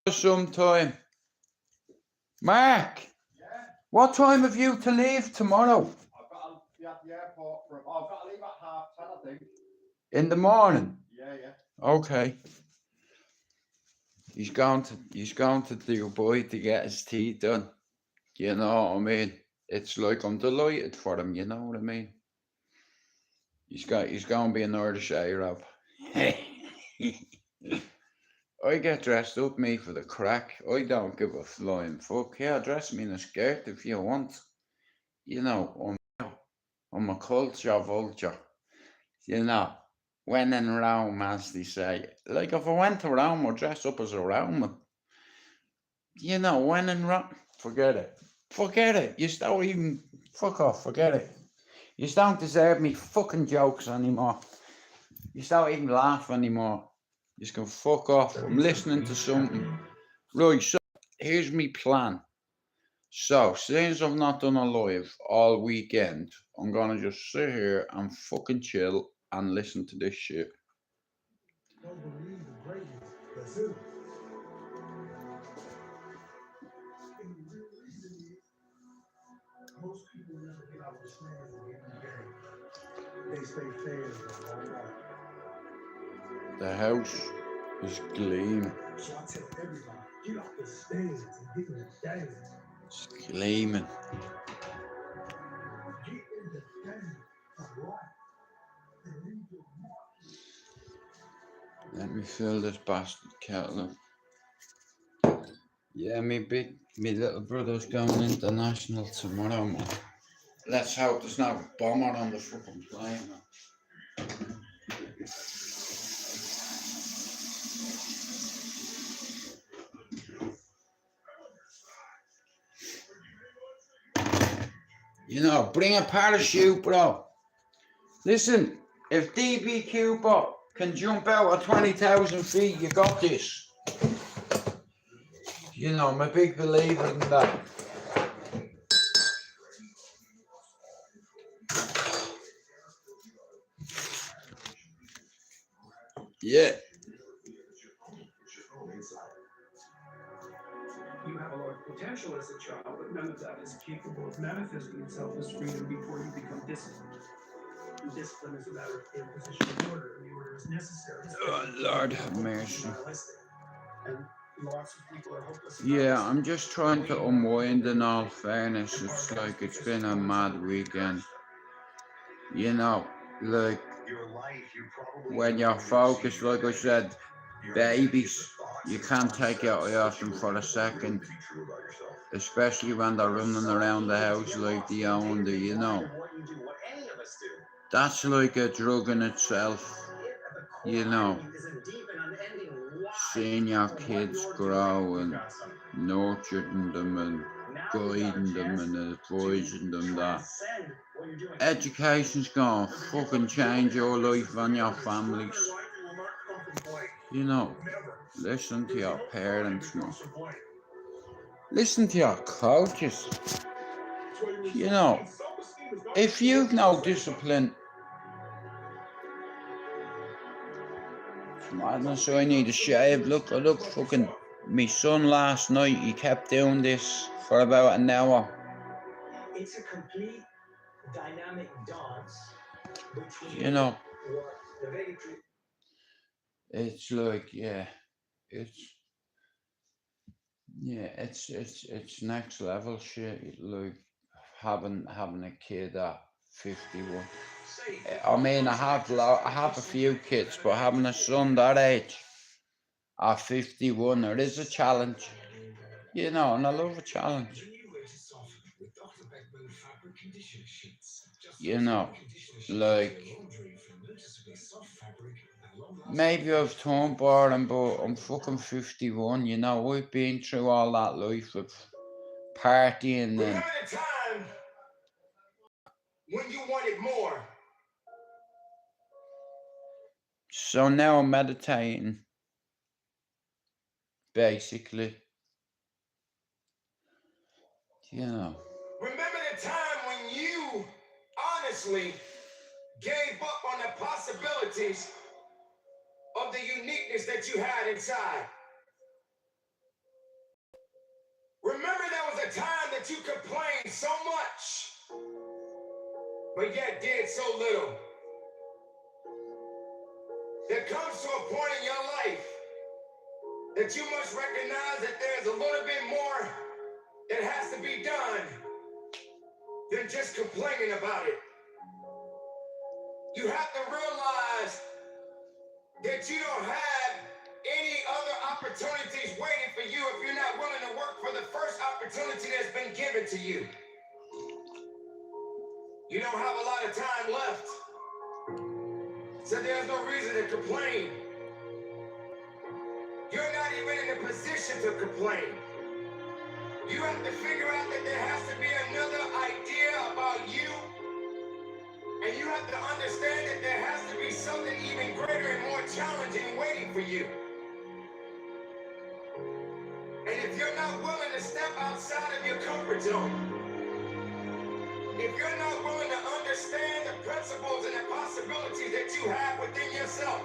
Sometime. Mark, Yeah, what time have you to leave tomorrow? I've got to be at the airport for. I've got to leave at 10:30, I think. In the morning. Yeah, yeah. Okay. He's going to Dubai to get his teeth done. You know what I mean? It's like I'm delighted for him, you know what I mean? He's gonna be an Irish Arab. I get dressed up, me, for the crack. I don't give a flying fuck. Yeah, dress me in a skirt if you want. You know, I'm a culture vulture. You know, when in Rome, as they say. Like, if I went to Rome, I'd dress up as a Roman. You know, when in Rome, forget it. Forget it. You don't even, fuck off, forget it. You don't deserve me fucking jokes anymore. You don't even laugh anymore. You can fuck off. I'm listening to something. Right, so here's me plan. So, since I've not done a live all weekend, I'm gonna just sit here and fucking chill and listen to this shit. Don't believe the greatness, but do. And the real reason is most people never get out the stands and get in the game. They stay fans all night. The house is gleaming. So I tell everybody, get out the stands and get in the game. It's gleaming. Get in the game of life and leave your mark. Let me fill this bastard kettle up. Yeah, me little brother's going international tomorrow, man. Let's hope there's no bomber on the fucking plane, man. You know, bring a parachute, bro. Listen, if DBQ bot can jump out at 20,000 feet, you got this. You know, I'm a big believer in that. Yeah. You have a lot of potential as a child, but none of that is capable of manifesting itself as freedom before you become disciplined. And discipline is a matter of imposition of order, and the order is necessary. Oh, Lord have mercy. And lots of people are hopeless. Yeah, I'm just trying to unwind in all fairness. It's like it's been a mad weekend. You know, like when you're focused, like I said, babies, you can't take your eye off them for a second. Especially when they're running around the house like they own the, you know. That's like a drug in itself, you know. seeing your kids grow and nurturing them and guiding them and advising them that education's gonna fucking change your life and your families. You know, listen to your parents, man. Listen to your coaches. You know, if you've no discipline, it's madness. I need a shave. Look, fucking, my son last night, he kept doing this for about an hour. It's a complete dynamic dance between You know, what the very it's like, it's next level shit. Like having a kid at 51. I mean, I have a few kids, but having a son that age at 51, it is a challenge. You know, and I love a challenge. You know, like, maybe I've turned boring, but I'm fucking 51. You know, I've been through all that life of partying and. Remember the time when you wanted more? So now I'm meditating, basically. You know. Remember the time when you honestly gave up on the possibilities of the uniqueness that you had inside? Remember there was a time that you complained so much, but yet did so little. There comes to a point in your life that you must recognize that there's a little bit more that has to be done than just complaining about it. You have to realize that you don't have any other opportunities waiting for you if you're not willing to work for the first opportunity that's been given to you. You don't have a lot of time left, so there's no reason to complain. You're not even in a position to complain. You have to figure out that there has to be another idea about you, and you have to understand that there has to be something even greater and more challenging waiting for you. And if you're not willing to step outside of your comfort zone, if you're not willing to understand the principles and the possibilities that you have within yourself,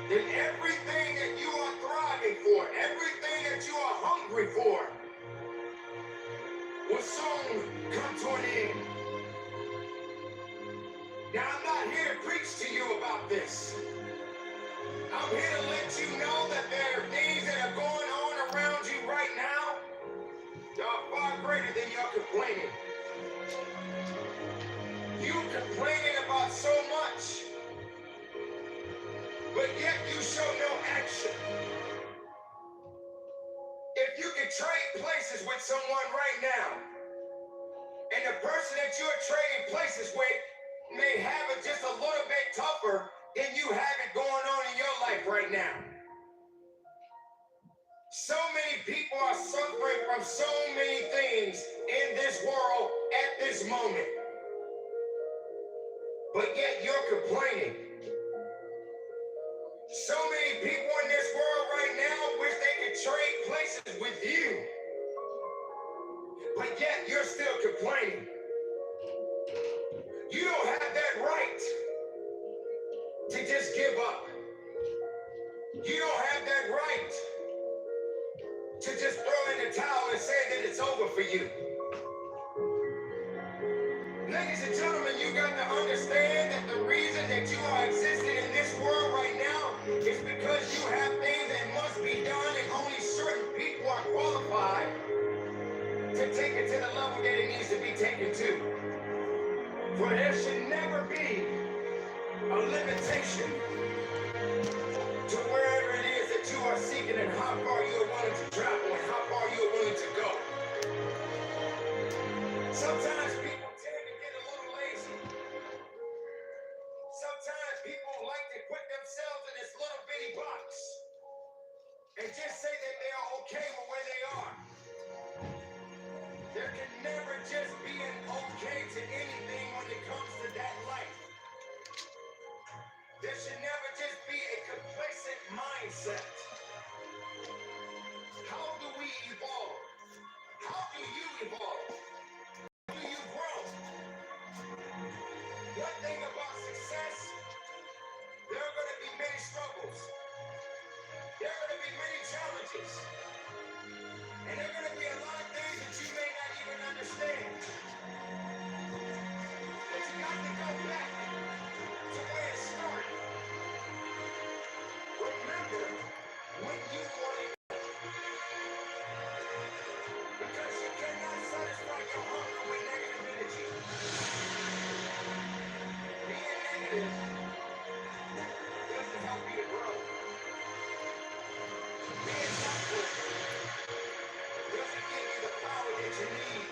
then everything that you are thriving for, everything that you are hungry for, will soon come to an end. Now, I'm not here to preach to you about this. I'm here to let you know that there are things that are going on around you right now that are far greater than your complaining. You complaining about so much, but yet you show no action. If you could trade places with someone right now, and the person that you're trading places with may have it just a little bit tougher than you have it going on in your life right now. So many people are suffering from so many things in this world at this moment, but yet you're complaining. So many people in this world right now wish they could trade places with you, but yet you're still complaining. You don't have that right to just give up. You don't have that right to just throw in the towel and say that it's over for you. Ladies and gentlemen, you got to understand that the reason that you are existing in this world right now is because you have things that must be done, and only certain people are qualified to take it to the level that it needs to be taken to. For there should never be a limitation to wherever it is that you are seeking and how far you are willing to travel and how far you are willing to go. Sometimes people tend to get a little lazy. sometimes people like to put themselves in this little bitty box and just say that they are okay with where they are. There can never just be an okay to anything when it comes to that life. There should never just be a complacent mindset. How do we evolve? How do you evolve? How do you grow? One thing about success, there are going to be many struggles. There are going to be many challenges. And there are going to be a lot of things that you may not even understand. But you got to go back to where it started. Remember when you wanted, because you cannot satisfy your hunger with negative energy. Being negative doesn't help you to grow. Being doubtful doesn't give you the power that you need.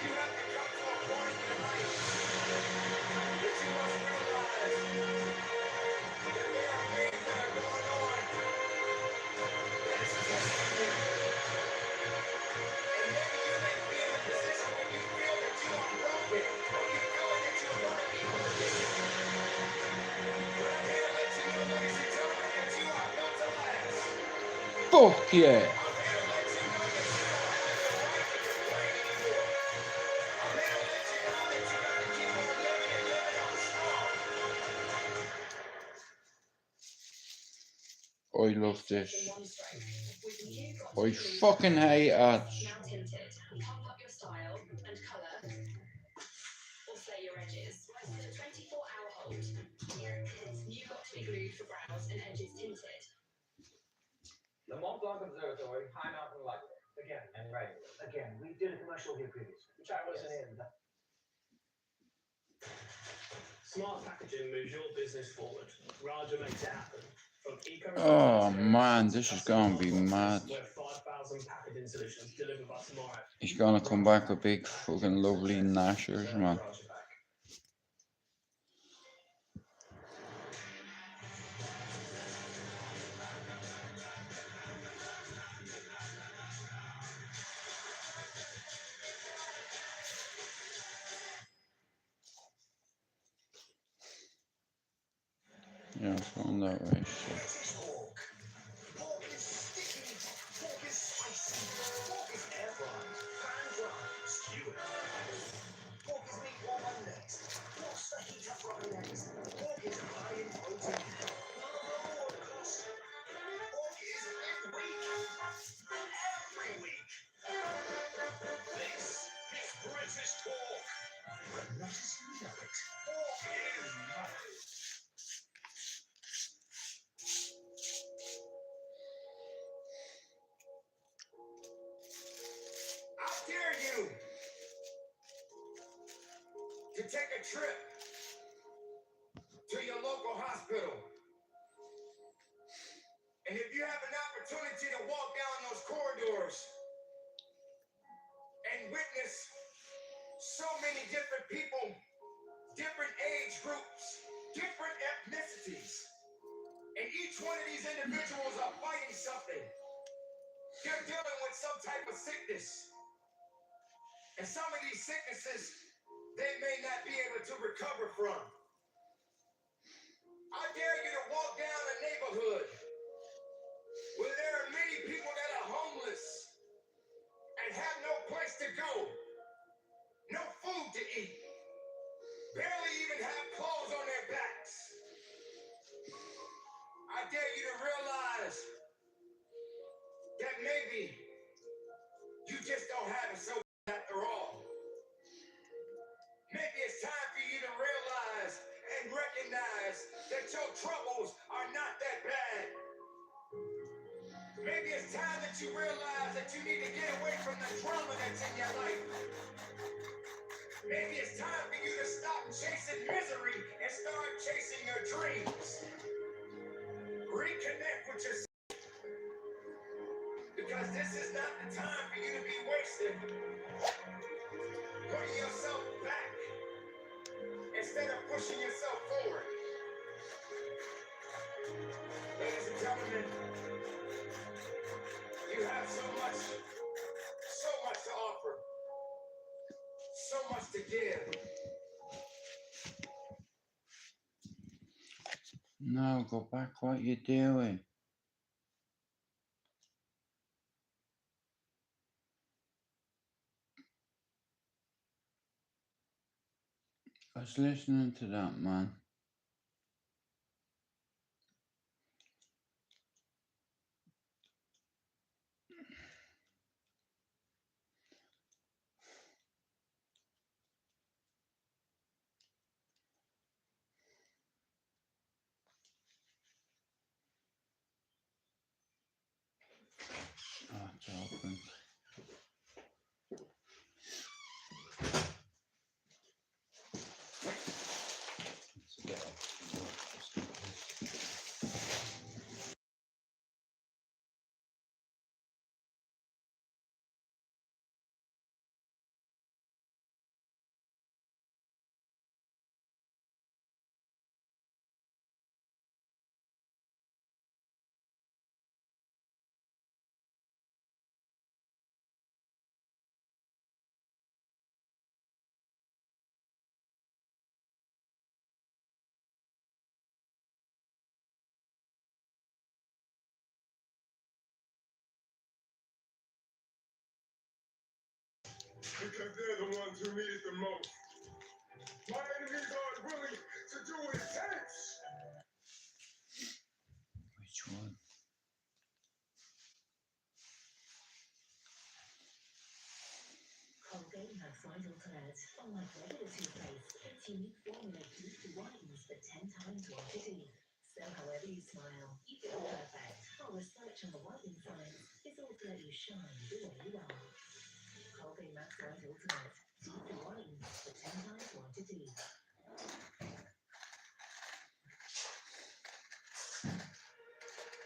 You have to come to a point in your life that you must realize that there are things that are going on that is testing you. And maybe you may be in a position where you feel that you are broken, or you feel that you're going to be broken. But I'm here to let you know, ladies and gentlemen, that you are built to last. Fuck yeah. I'm here to let you know that you don't have the right to complain anymore. I'm here to let you know that you got to keep on living and living on strong. I love this. I fucking hate ads. Now tinted. Pump up your style and colour, or slay your edges. With a 24-hour hold. New got to be glued for brows and edges tinted. The Mont Blanc Observatory, High Mountain Light. Again, and right. Again, we did a commercial here previously, which I wasn't in. Smart packaging moves your business forward. Raja makes it happen. From Oh man, this is gonna be mad. where 5,000 packaging solutions delivered by tomorrow. He's gonna come back with big fucking lovely gnashers, man. Yeah, it's going that way. So. I dare you to take a trip to your local hospital. And if you have an opportunity to walk down those corridors and witness so many different people, different age groups, different ethnicities, and each one of these individuals are fighting something. They're dealing with some type of sickness. And some of these sicknesses, they may not be able to recover from. I dare you to walk down a neighborhood where there are many people that are homeless and have no place to go, no food to eat, barely even have clothes on their backs. I dare you to realize that maybe you just don't have it so after all. Maybe it's time for you to realize and recognize that your troubles are not that bad. Maybe it's time that you realize that you need to get away from the drama that's in your life. Maybe it's time for you to stop chasing misery and start chasing your dreams. Reconnect with yourself. Because this is not the time for you to be wasted. Putting yourself back instead of pushing yourself forward. Ladies and gentlemen, you have so much to offer, so much to give. No, go back. What you doing? I was listening to that, man. Oh, it's open. Because they're the ones who need it the most. My enemies aren't willing to do what it takes. Which one? Colgate has Vital Thread, unlike regular toothpaste, its unique formula keeps the whitens for 10 times whiter teeth. So however you smile, you feel perfect. Our research on the whitening science is all to let you shine the way you are. Colgate Max White Ultimate, teeth that whitens for 10 times whiter teeth.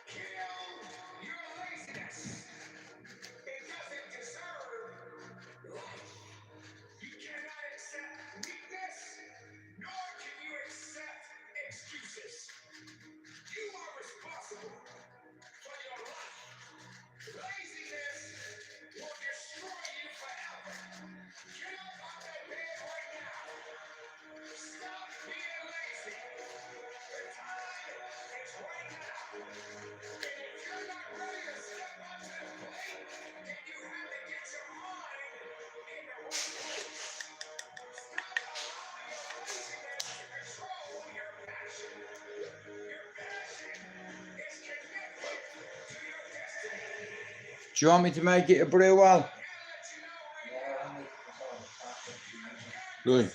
Kill your laziness. It doesn't deserve life. You cannot accept weakness, nor can you accept excuses. You are responsible for your life. Laziness will destroy you forever. Get up out that bed right now. Stop being lazy. The time is right now. And if you're not ready to step up to the plate, then you have to get your mind in the right place. Stop allowing your laziness to control your passion. Your passion is connected to your destiny. Do you want me to make it a brew well? Good.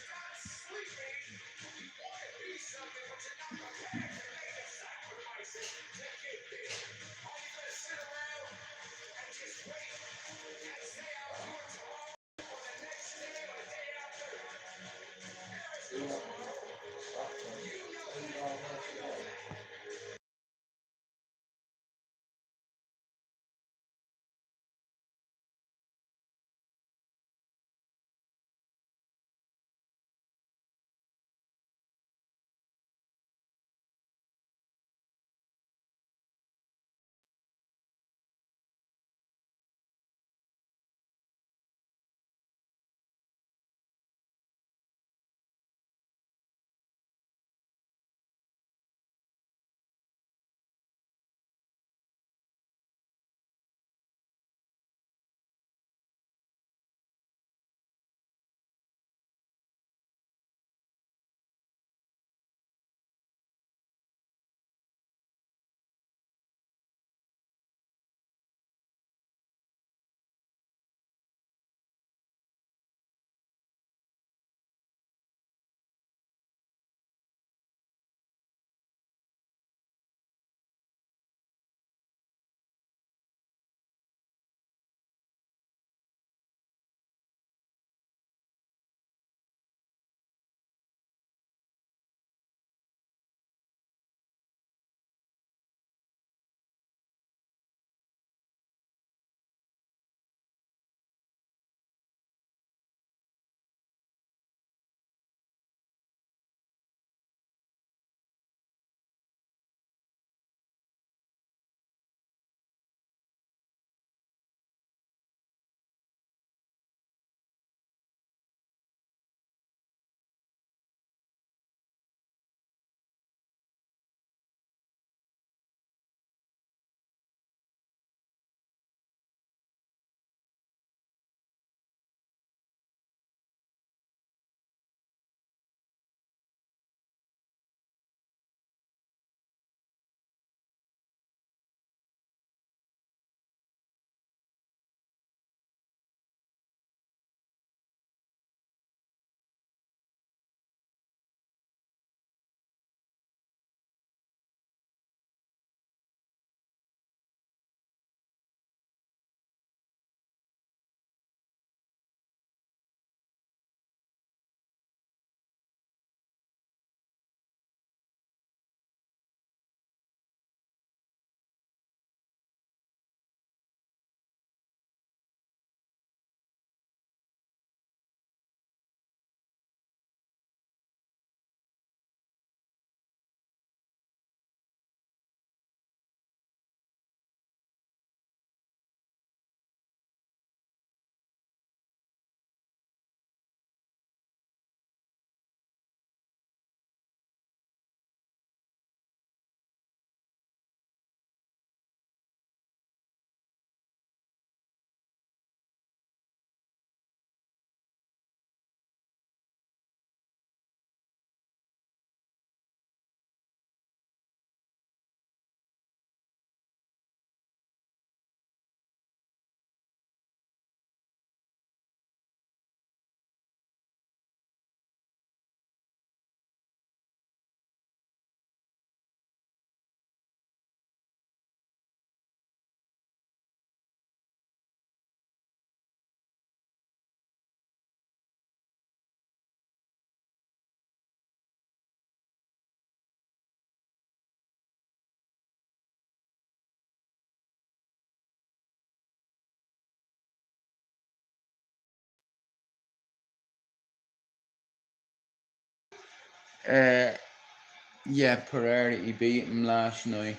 Yeah, Pereira, he beat him last night.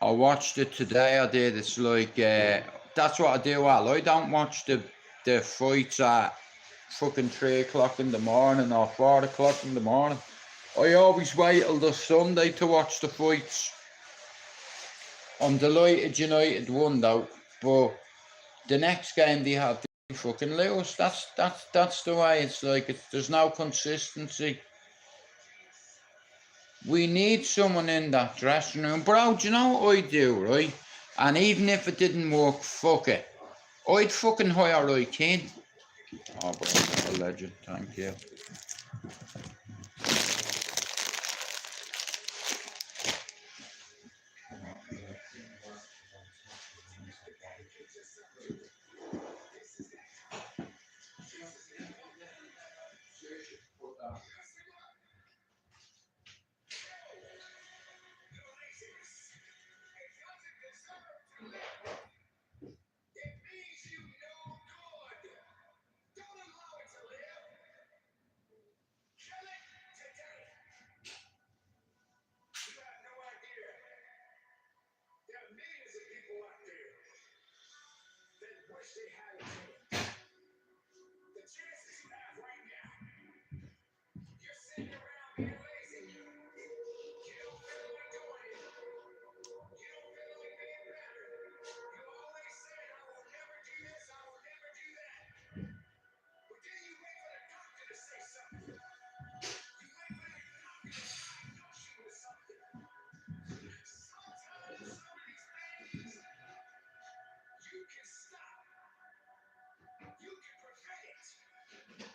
I watched it today, I did. It's like, that's what I do, Al. I don't watch the fights at fucking 3 o'clock in the morning or 4 o'clock in the morning. I always wait till the Sunday to watch the fights. I'm delighted United won though, but the next game they had, they fucking lose. That's the way it's like. There's no consistency. We need someone in that dressing room. Bro, do you know what I do, right? And even if it didn't work, fuck it. I'd fucking hire Roy Keane. Oh, bro, a legend. Thank you.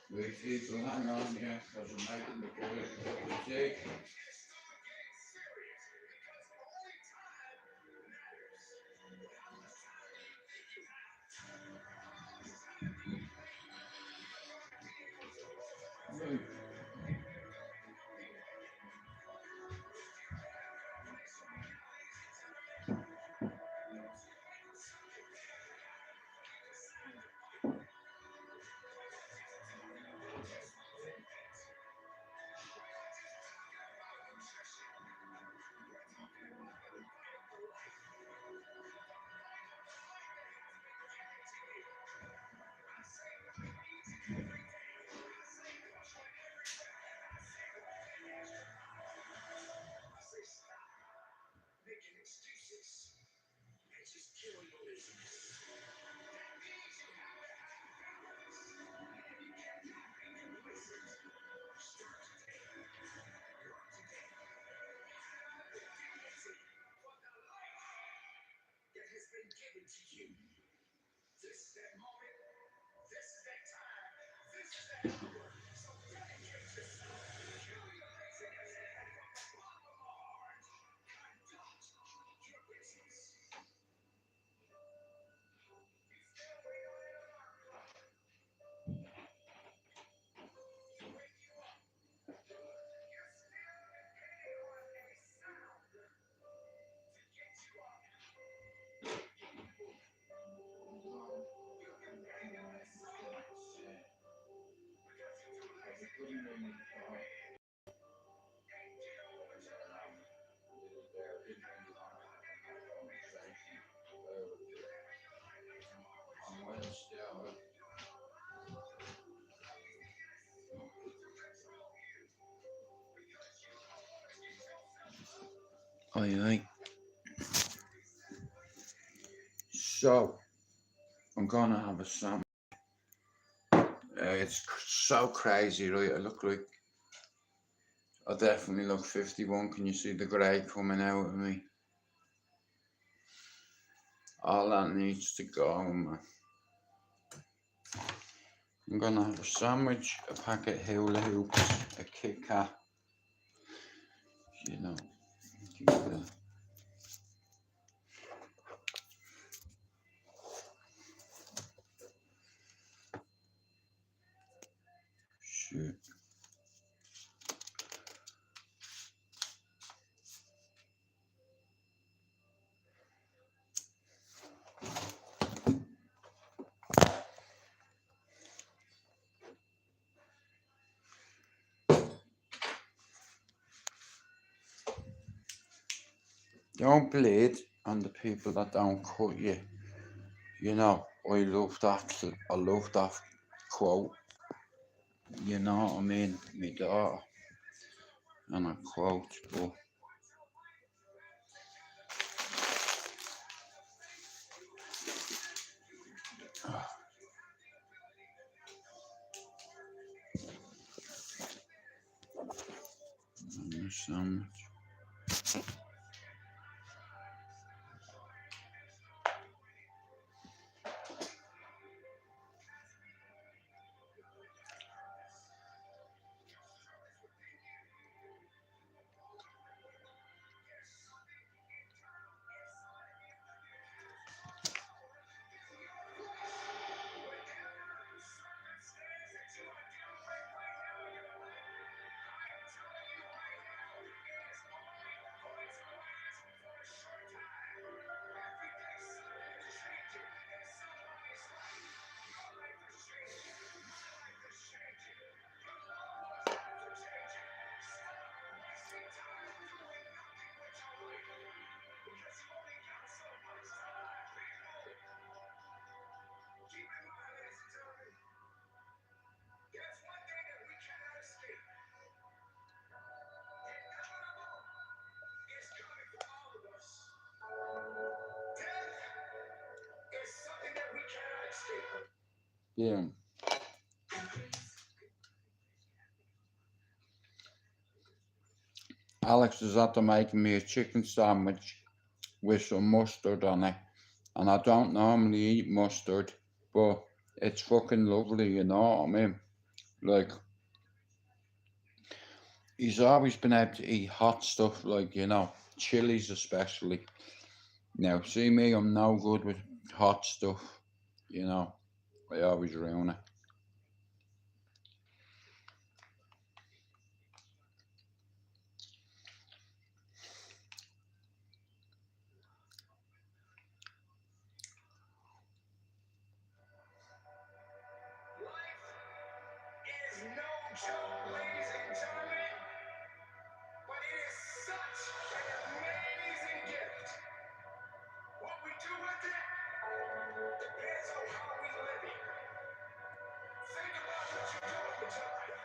Wait, people, hang on here, because I'm making the boys a cup of tea. Right. Aye, aye. So, I'm gonna have a sandwich. It's so crazy, right? I look like, I definitely look 51. Can you see the grey coming out of me? All that needs to go, man. I'm gonna have a sandwich, a packet of hula hoops, a Kit Kat. You know, keep the shit. Don't bleed on the people that don't cut you. You know, I love that. I love that quote. You know what I mean? My daughter and a quote, but sandwich. Yeah. Alex is after making me a chicken sandwich with some mustard on it. And I don't normally eat mustard, but it's fucking lovely, you know what I mean? Like, he's always been able to eat hot stuff, like, you know, chilies especially. Now, see me, I'm no good with hot stuff, you know, I always ruin it. Is no joke, ladies and gentlemen, but it is such an amazing gift. What we do with it depends on how we live it. Think about what you're doing with your life.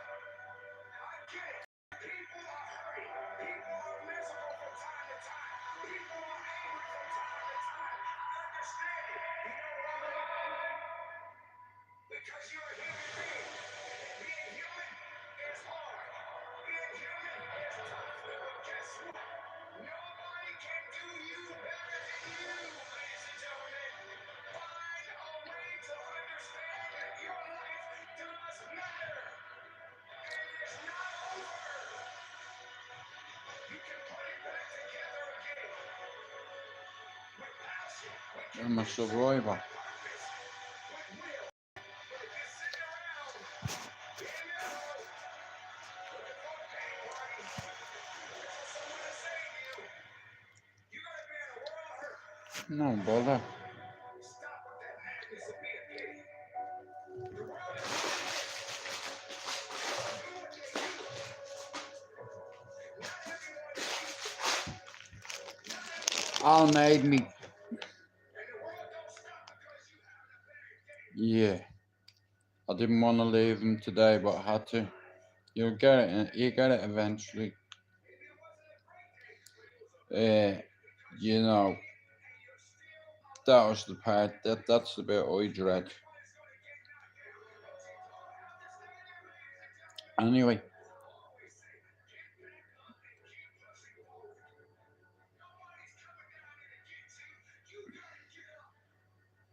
I get it. People are hurting. People are miserable from time to time. People are angry from time to time. I understand it. You know why? Because you're a human being. And being human is hard. Being human is tough. But guess what? Nobody can do you better than you, ladies and gentlemen. Find a way to understand that your life does matter. And it is not over. You can put it back together again. With passion, with I'm a conviction, survivor. with purpose, with will. But if you're sitting around being miserable, looking for a pay party, looking for someone to save you, you're gonna be in a world of hurt. No bother. Stop with that madness and be a pity. The world is what it is. People do what they do. Not everyone is equal. Not everyone Al is made me. and the world don't stop because you have a bad day. Yeah. I didn't want to leave him today, but I had to. You'll get it. You get it eventually. Maybe it wasn't a great day, but it was a bad day because You know, and you're still alive. that was the part. That's the bit I dread. Everybody's gonna get knocked down, but you don't have to stay there, ladies and gentlemen. Anyway, I always say, get back up and keep pushing forward. Nobody's coming down here to get you. You gotta get up.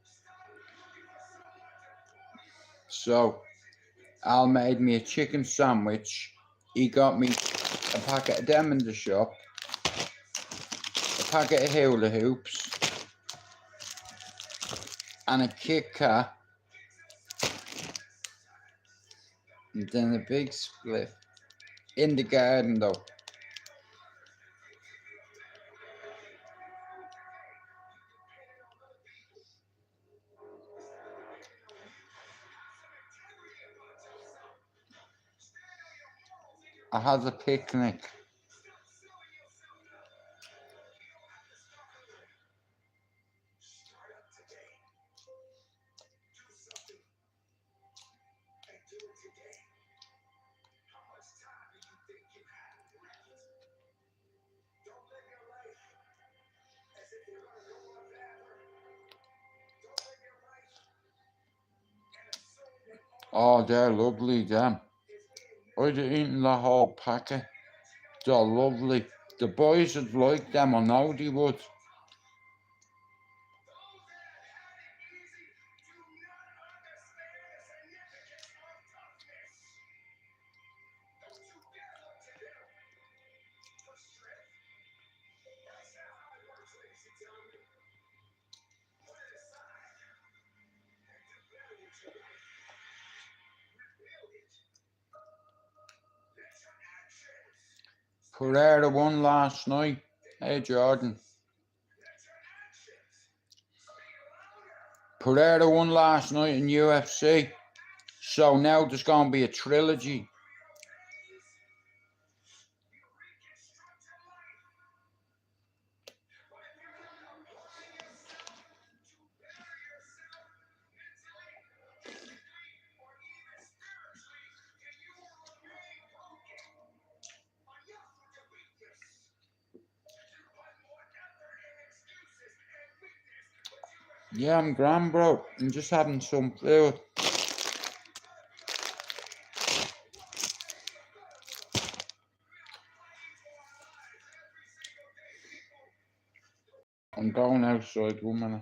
Stop looking for someone to pull you out of the so situation you get Al yourself made me a in. chicken sandwich. He got me a packet of them in the shop, a packet of hula hoops, and a Kit Kat, and then a big split in the garden though. I had a picnic. Oh, they're lovely, them. I'd have eaten the whole packet. They're lovely. The boys would like them, I know they would. Pereira won last night. Hey, Jordan. Pereira won last night in UFC. So now there's going to be a trilogy. Yeah, I'm grand, bro. I'm just having some food. I'm going outside 1 minute.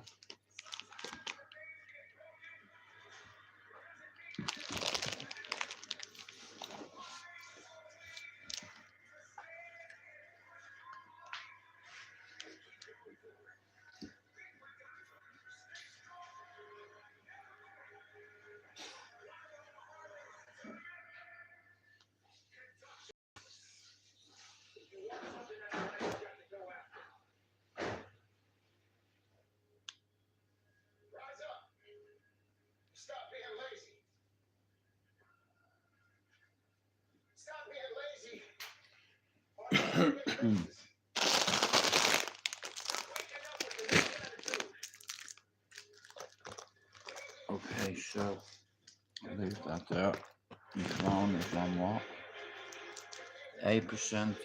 Rise up. Stop being lazy. Stop being lazy. Okay, so I'll leave that there. My phone is on what? 8%.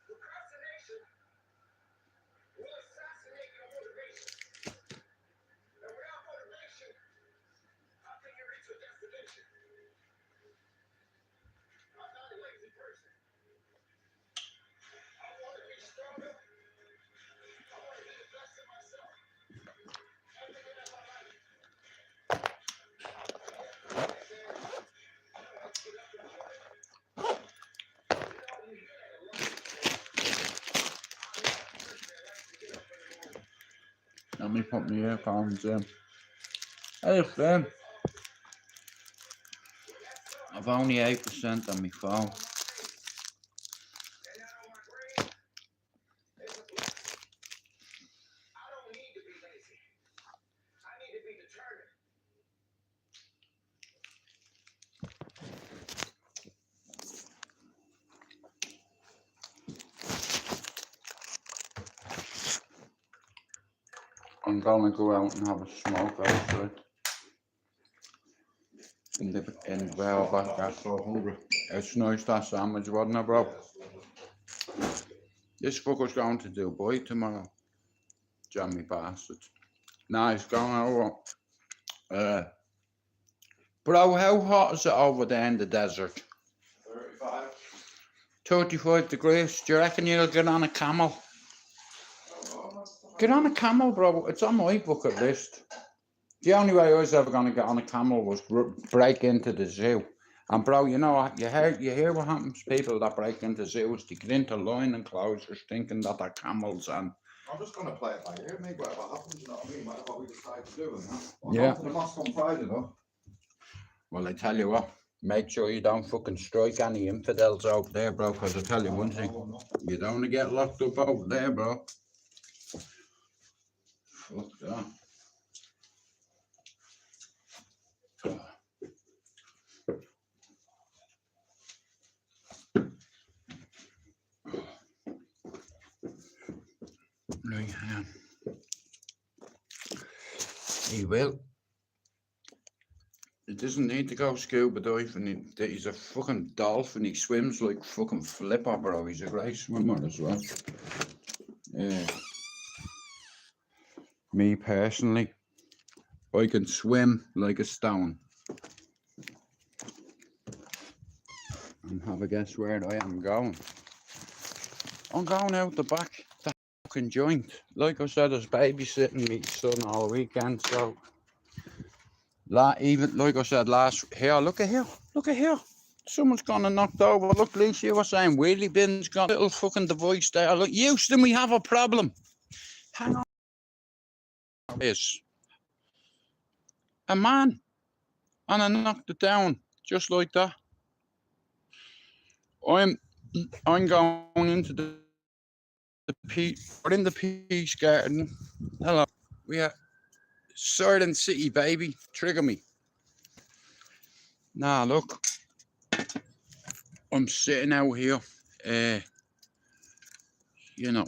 Procrastination will assassinate your motivation. And without motivation, how can you reach your destination? I'm not a lazy person. I want to be stronger. I want to be the best of myself. Everything in my life. Let me put my earphones in. Hey, Finn. I've only 8% on my phone. I don't need to be lazy. I need to be determined. I'm gonna go out and have a smoke outside. In the well back there. So hungry. It's nice that sandwich, wasn't it, bro? This fucker's going to Dubai tomorrow. Jammy bastard. Nah, he's going over. Bro, how hot is it over there in the desert? 35. 35 degrees. Do you reckon you'll get on a camel? Get on a camel, bro. It's on my bucket list. The only way I was ever going to get on a camel was break into the zoo. And bro, you know, you hear what happens to people that break into zoos? They get into line enclosures thinking that they're camels, and I'm just going to play it by ear, mate, whatever happens, you know what I mean? Whatever we decide to do, and that. I'm yeah. going to the mosque on Friday, though. Well, I tell you what, make sure you don't fucking strike any infidels over there, bro, because I tell you one thing, you don't want to get locked up over there, bro. Fuck that. Right, he will. He doesn't need to go scuba diving. He's a fucking dolphin. He swims like fucking Flipper, bro. He's a great swimmer as well. Me personally, I can swim like a stone. And have a guess where I am going. I'm going out the back, the fucking joint. Like I said, I was babysitting my son all weekend, so even like I said here, look at here. Someone's gone and knocked over. Look, Lisa, you were saying wheelie bin's got a little fucking device there. Look, Houston, we have a problem. Hang on. Is a man, and I knocked it down just like that. I'm going into the we're in the peace garden. Hello, we are Silent City, baby. Trigger me. Nah, look, I'm sitting out here. You know,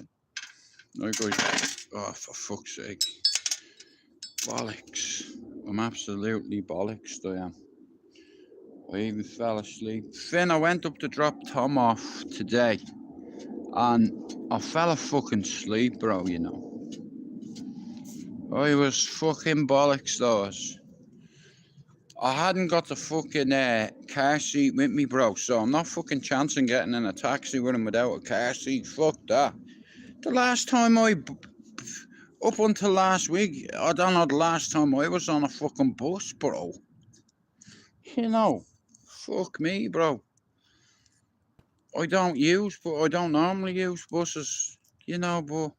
like oh, for fuck's sake, bollocks. I'm absolutely bollocks. I am. I even fell asleep. Finn, I went up to drop Tom off today, and I fell fucking asleep, bro. You know, I was fucking bollocks, those. I hadn't got the fucking car seat with me, bro, so I'm not fucking chancing getting in a taxi with him without a car seat. Fuck that. The last time up until last week, I don't know the last time I was on a fucking bus, bro. You know, fuck me, bro. I don't normally use buses, you know, but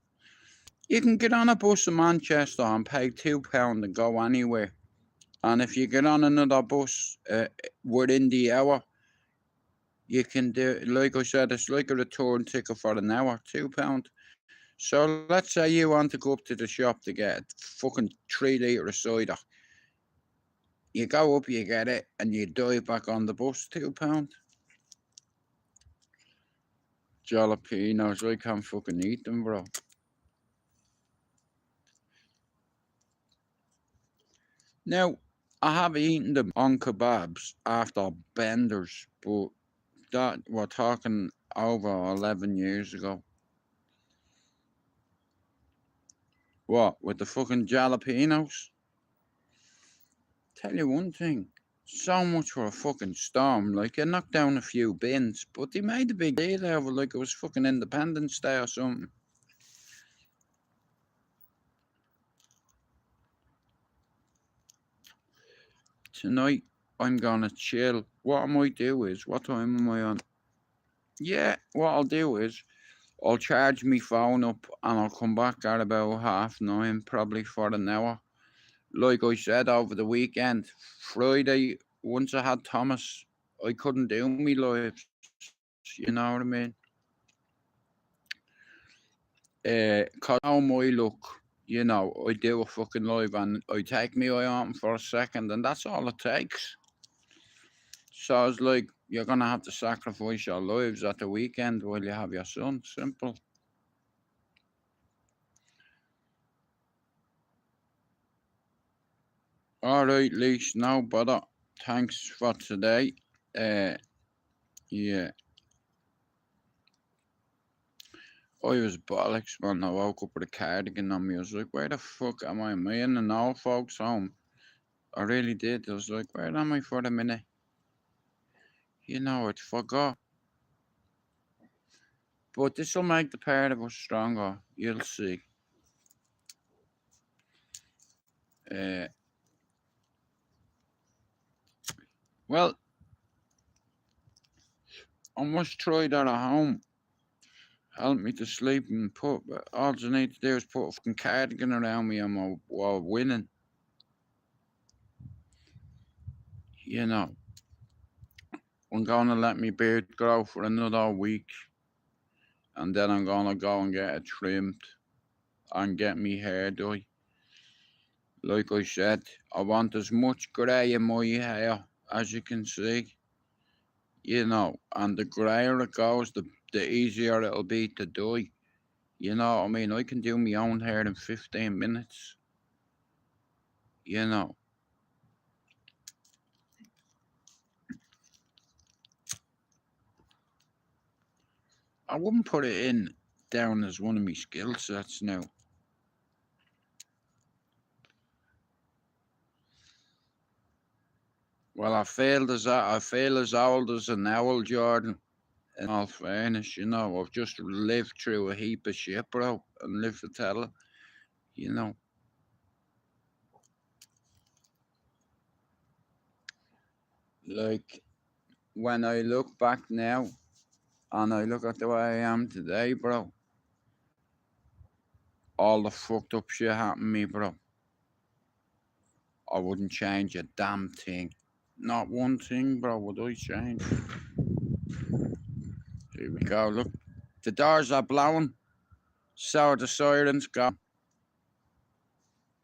you can get on a bus in Manchester and pay £2 and go anywhere. And if you get on another bus within the hour, you can do, like I said, it's like a return ticket for an hour, £2. So let's say you want to go up to the shop to get fucking 3 litre of cider. You go up, you get it, and you dive back on the bus, £2. Jalapenos, I can't fucking eat them, bro. Now, I have eaten them on kebabs after benders, but that we're talking over 11 years ago. What, with the fucking jalapenos? Tell you one thing, so much for a fucking storm. Like, it knocked down a few bins, but they made a big deal out of it like it was fucking Independence Day or something. Tonight, I'm gonna chill. What I might do is, what time am I on? Yeah, what I'll do is, I'll charge my phone up and I'll come back at about 9:30, probably for an hour. Like I said, over the weekend, Friday, once I had Thomas, I couldn't do me lives. You know what I mean? 'Cause how my luck, you know, I do a fucking live and I take me eye on for a second, and that's all it takes. So it's like, you're gonna have to sacrifice your lives at the weekend while you have your son. Simple. All right, Leash, no bother. Thanks for today. Yeah. I was bollocks when I woke up with a cardigan on me. I was like, where the fuck am I? Am I in an old folks' home? I really did. I was like, where am I for a minute? You know, I'd forgot. But this will make the part of us stronger. You'll see. Well, I must try that at home. Help me to sleep and put. All I need to do is put a fucking cardigan around me and we're winning. You know, I'm gonna let my beard grow for another week, and then I'm gonna go and get it trimmed and get me hair dye. Like I said, I want as much grey in my hair as you can see. You know, and the greyer it goes, the easier it'll be to dye. You know what I mean? I can do my own hair in 15 minutes. You know. I wouldn't put it in down as one of my skill sets now. Well, I feel as old as an owl, Jordan. In all fairness, you know, I've just lived through a heap of shit, bro, and lived to tell it. You know, like when I look back now and I look at the way I am today, bro, all the fucked up shit happened to me, bro. I wouldn't change a damn thing. Not one thing, bro, would I change. Here we go, look. The doors are blowing. So are the sirens gone.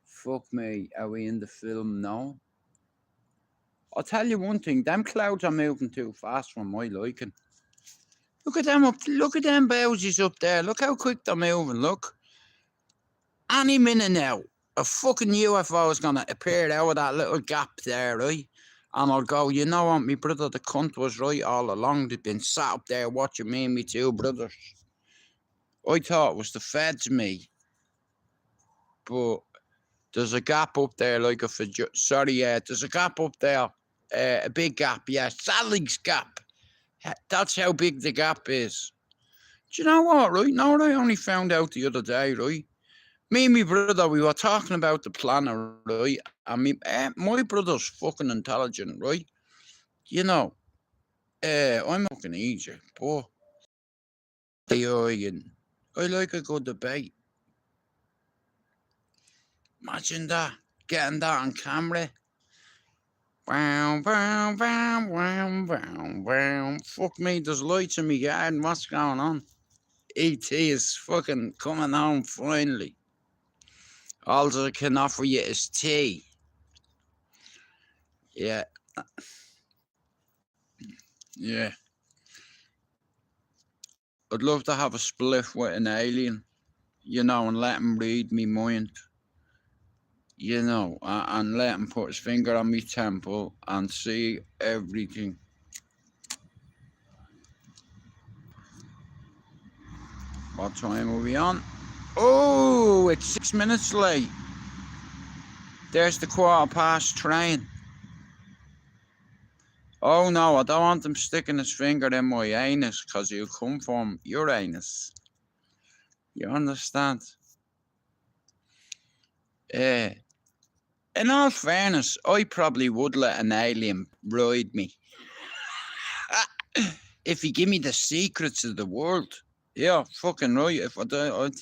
Fuck me, are we in the film now? I'll tell you one thing, them clouds are moving too fast for my liking. Look at them bougies up there. Look how quick they're moving, look. Any minute now, a fucking UFO is gonna appear out of that little gap there, right? And I'll go, you know what, me brother, the cunt was right all along. They've been sat up there watching me and me two brothers. I thought it was the feds, me. But there's a gap up there, like a there's a gap up there. A big gap, yeah. Sally's gap. That's how big the gap is. Do you know what, right? Now what I only found out the other day, right? Me and my brother, we were talking about the planet, right? I mean, my brother's fucking intelligent, right? You know, I'm fucking easy, but I like a good debate. Imagine that, getting that on camera. Wow, wow, wow, wow, wow, wow. Fuck me, there's lights in my garden. What's going on? E.T. is fucking coming home finally. All I can offer you is tea. Yeah. Yeah. I'd love to have a spliff with an alien, you know, and let him read me mind, you know, and let him put his finger on me temple and see everything. What time are we on? Oh, it's 6 minutes late. There's the 1:15 train. Oh no, I don't want him sticking his finger in my anus, because he'll come from your anus. You understand? In all fairness, I probably would let an alien ride me. If he give me the secrets of the world. Yeah, fucking right. If I do,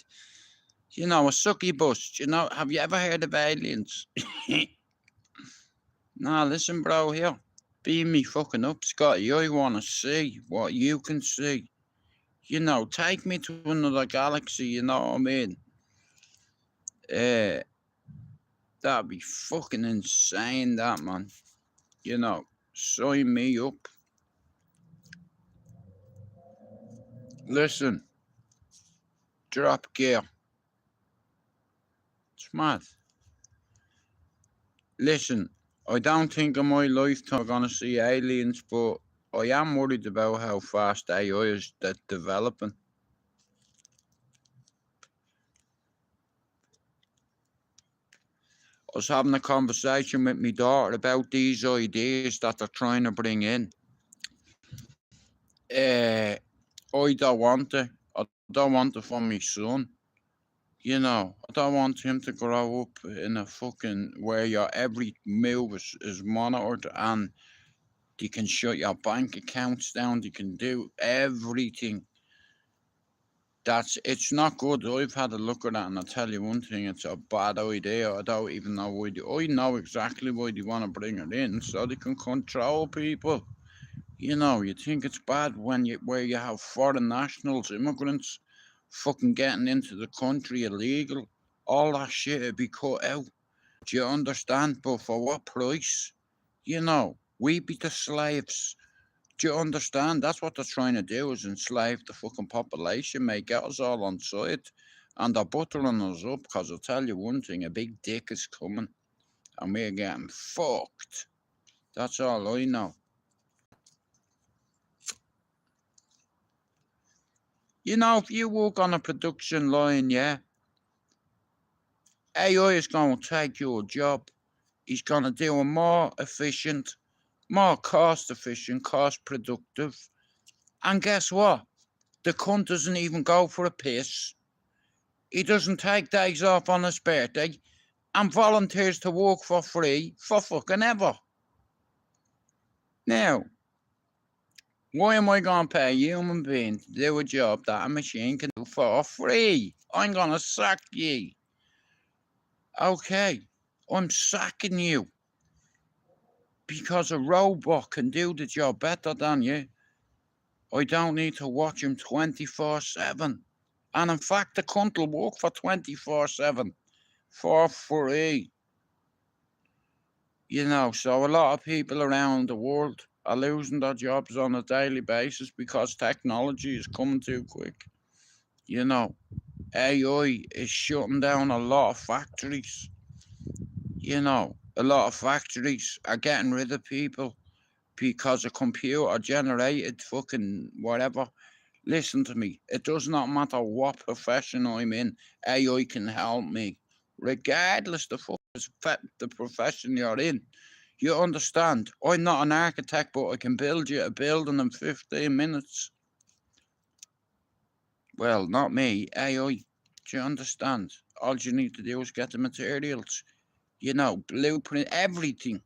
you know, a succubus. You know, have you ever heard of aliens? Nah, listen, bro, here. Beam me fucking up, Scotty. I want to see what you can see. You know, take me to another galaxy, you know what I mean? That'd be fucking insane, that, man. You know, sign me up. Listen, drop gear. It's mad. Listen, I don't think in my lifetime I'm gonna see aliens, but I am worried about how fast AI is developing. I was having a conversation with my daughter about these ideas that they're trying to bring in. I don't want it. I don't want it for my son. You know, I don't want him to grow up in a fucking where your every move is monitored, and they can shut your bank accounts down. They can do everything. It's not good. I've had a look at that, and I tell you one thing, it's a bad idea. I don't even know why. I know exactly why they want to bring it in, so they can control people. You know, you think it's bad where you have foreign nationals, immigrants, fucking getting into the country illegal. All that shit would be cut out. Do you understand? But for what price? You know, we be the slaves. Do you understand? That's what they're trying to do, is enslave the fucking population, mate. Get us all on side. And they're buttering us up, because I'll tell you one thing, a big dick is coming. And we're getting fucked. That's all I know. You know, if you work on a production line, yeah, AI is going to take your job. He's going to do a more efficient, more cost efficient, cost productive. And guess what? The cunt doesn't even go for a piss. He doesn't take days off on his birthday and volunteers to work for free for fucking ever. Now, why am I going to pay a human being to do a job that a machine can do for free? I'm going to sack you. Okay, I'm sacking you because a robot can do the job better than you. I don't need to watch him 24/7. And in fact, the cunt will work for 24/7 for free. You know, so a lot of people around the world are losing their jobs on a daily basis because technology is coming too quick. You know, AI is shutting down a lot of factories. You know, a lot of factories are getting rid of people because a computer generated fucking whatever. Listen to me, it does not matter what profession I'm in, AI can help me, regardless the profession you're in. You understand? I'm not an architect, but I can build you a building in 15 minutes. Well, not me, AI. Do you understand? All you need to do is get the materials. You know, blueprint, everything.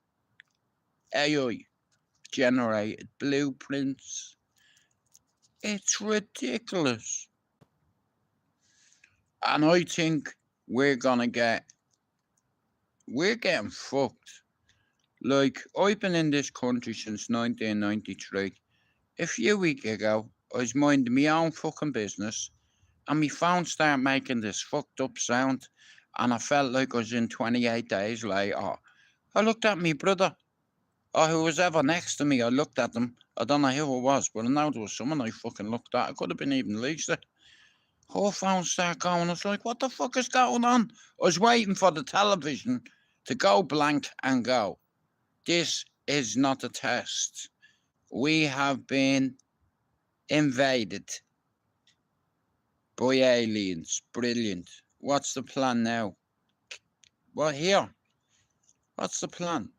AI generated blueprints. It's ridiculous. And I think we're getting fucked. Like, I've been in this country since 1993. A few weeks ago, I was minding my own fucking business, and my phone started making this fucked up sound, and I felt like I was in 28 days later. I looked at my brother, or who was ever next to me. I looked at them. I don't know who it was, but I know there was someone I fucking looked at. It could have been even Lisa. Her phone started going. I was like, what the fuck is going on? I was waiting for the television to go blank and go, this is not a test. We have been invaded by aliens. Brilliant. What's the plan now? Well, here. What's the plan?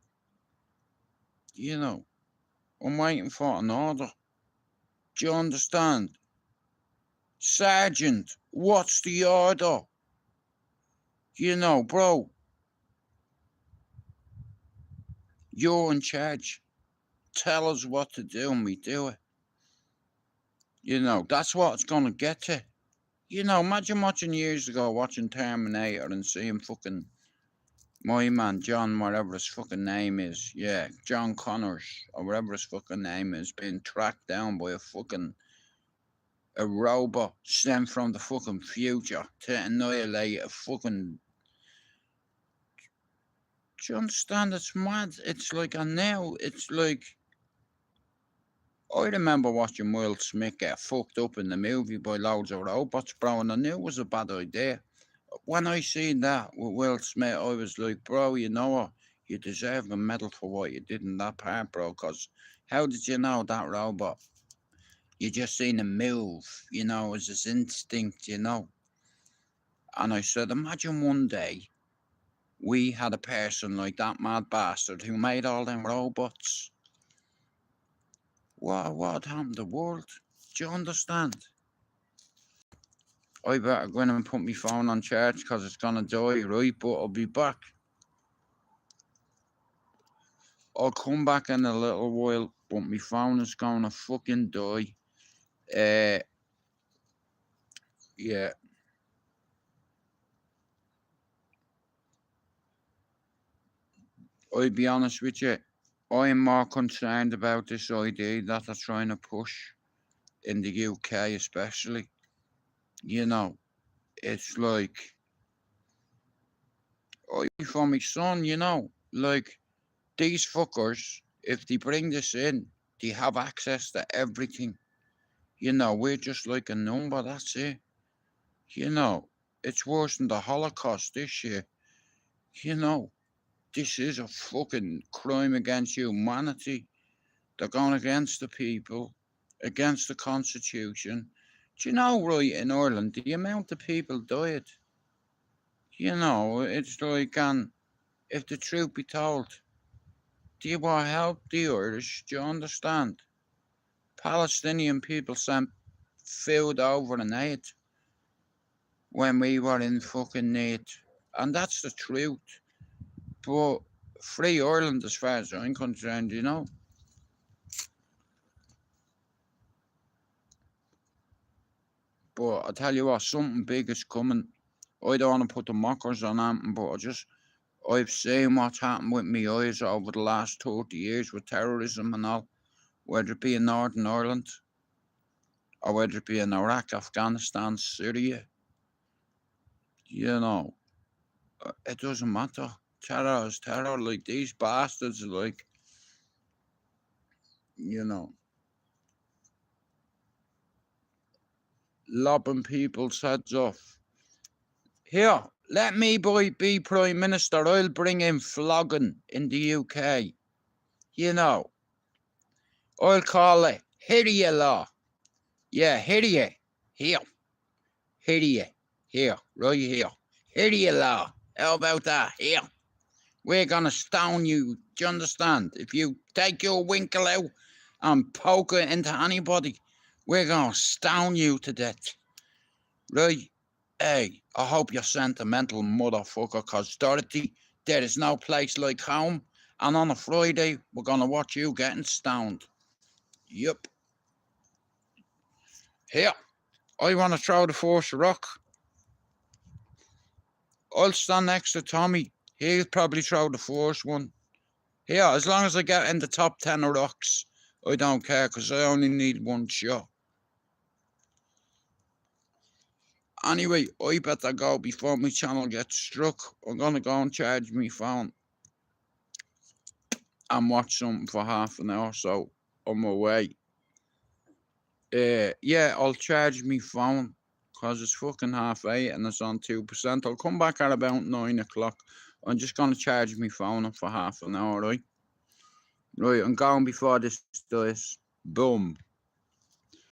You know, I'm waiting for an order. Do you understand? Sergeant, what's the order? You know, bro, you're in charge. Tell us what to do and we do it. You know, that's what it's gonna get to. You know, imagine watching years ago, watching Terminator and seeing fucking my man, John, whatever his fucking name is. Yeah, John Connors, or whatever his fucking name is, being tracked down by a robot sent from the fucking future to annihilate a fucking. Do you understand? It's mad. It's like, and now it's like, I remember watching Will Smith get fucked up in the movie by loads of robots, bro, and I knew it was a bad idea. When I seen that with Will Smith, I was like, bro, you know what? You deserve a medal for what you did in that part, bro, because how did you know that robot? You just seen him move, you know, it was his instinct, you know. And I said, imagine one day we had a person like that mad bastard who made all them robots. What happened to the world? Do you understand? I better go in and put my phone on charge because it's gonna die, right? But I'll be back. I'll come back in a little while, but my phone is gonna fucking die. Yeah. I'll be honest with you. I'm more concerned about this idea that they're trying to push in the UK, especially. You know, it's like, for my son, you know, like these fuckers, if they bring this in, They have access to everything. You know, we're just like a number, that's it. You know, it's worse than the Holocaust this year. You know, this is a fucking crime against humanity. They're going against the people, against the Constitution. Do you know, right, in Ireland, the amount of people died? You know, it's like, and if the truth be told, do you want to help the Irish? Do you understand? Palestinian people sent food over and aid when we were in fucking need. And that's the truth. But free Ireland, as far as I'm concerned, you know. But I tell you what, something big is coming. I don't want to put the mockers on anything, but I've seen what's happened with my eyes over the last 30 years with terrorism and all, whether it be in Northern Ireland or whether it be in Iraq, Afghanistan, Syria. You know, it doesn't matter. Terror is terror. Like, these bastards, like, you know, lobbing people's heads off. Here, let me be Prime Minister. I'll bring in flogging in the UK. You know, I'll call it Hiria law. Yeah, Hiria. Here. Hiria. Here. Right here. Hiria law. How about that? Here. We're going to stone you. Do you understand? If you take your winkle out and poke it into anybody, we're going to stone you to death. Right? Hey, I hope you're sentimental, motherfucker, because Dorothy, there is no place like home. And on a Friday, we're going to watch you getting stoned. Yup. Here, I want to throw the first rock. I'll stand next to Tommy. He'll probably throw the first one. Here, as long as I get in the top 10 of rocks, I don't care, because I only need one shot. Anyway, I better go before my channel gets struck. I'm going to go and charge my phone and watch something for half an hour, so I'm away. Yeah, I'll charge my phone, because it's fucking 8:30 and it's on 2%. I'll come back at about 9 o'clock. I'm just going to charge my phone up for half an hour, right? Right, I'm going before this dies. Boom.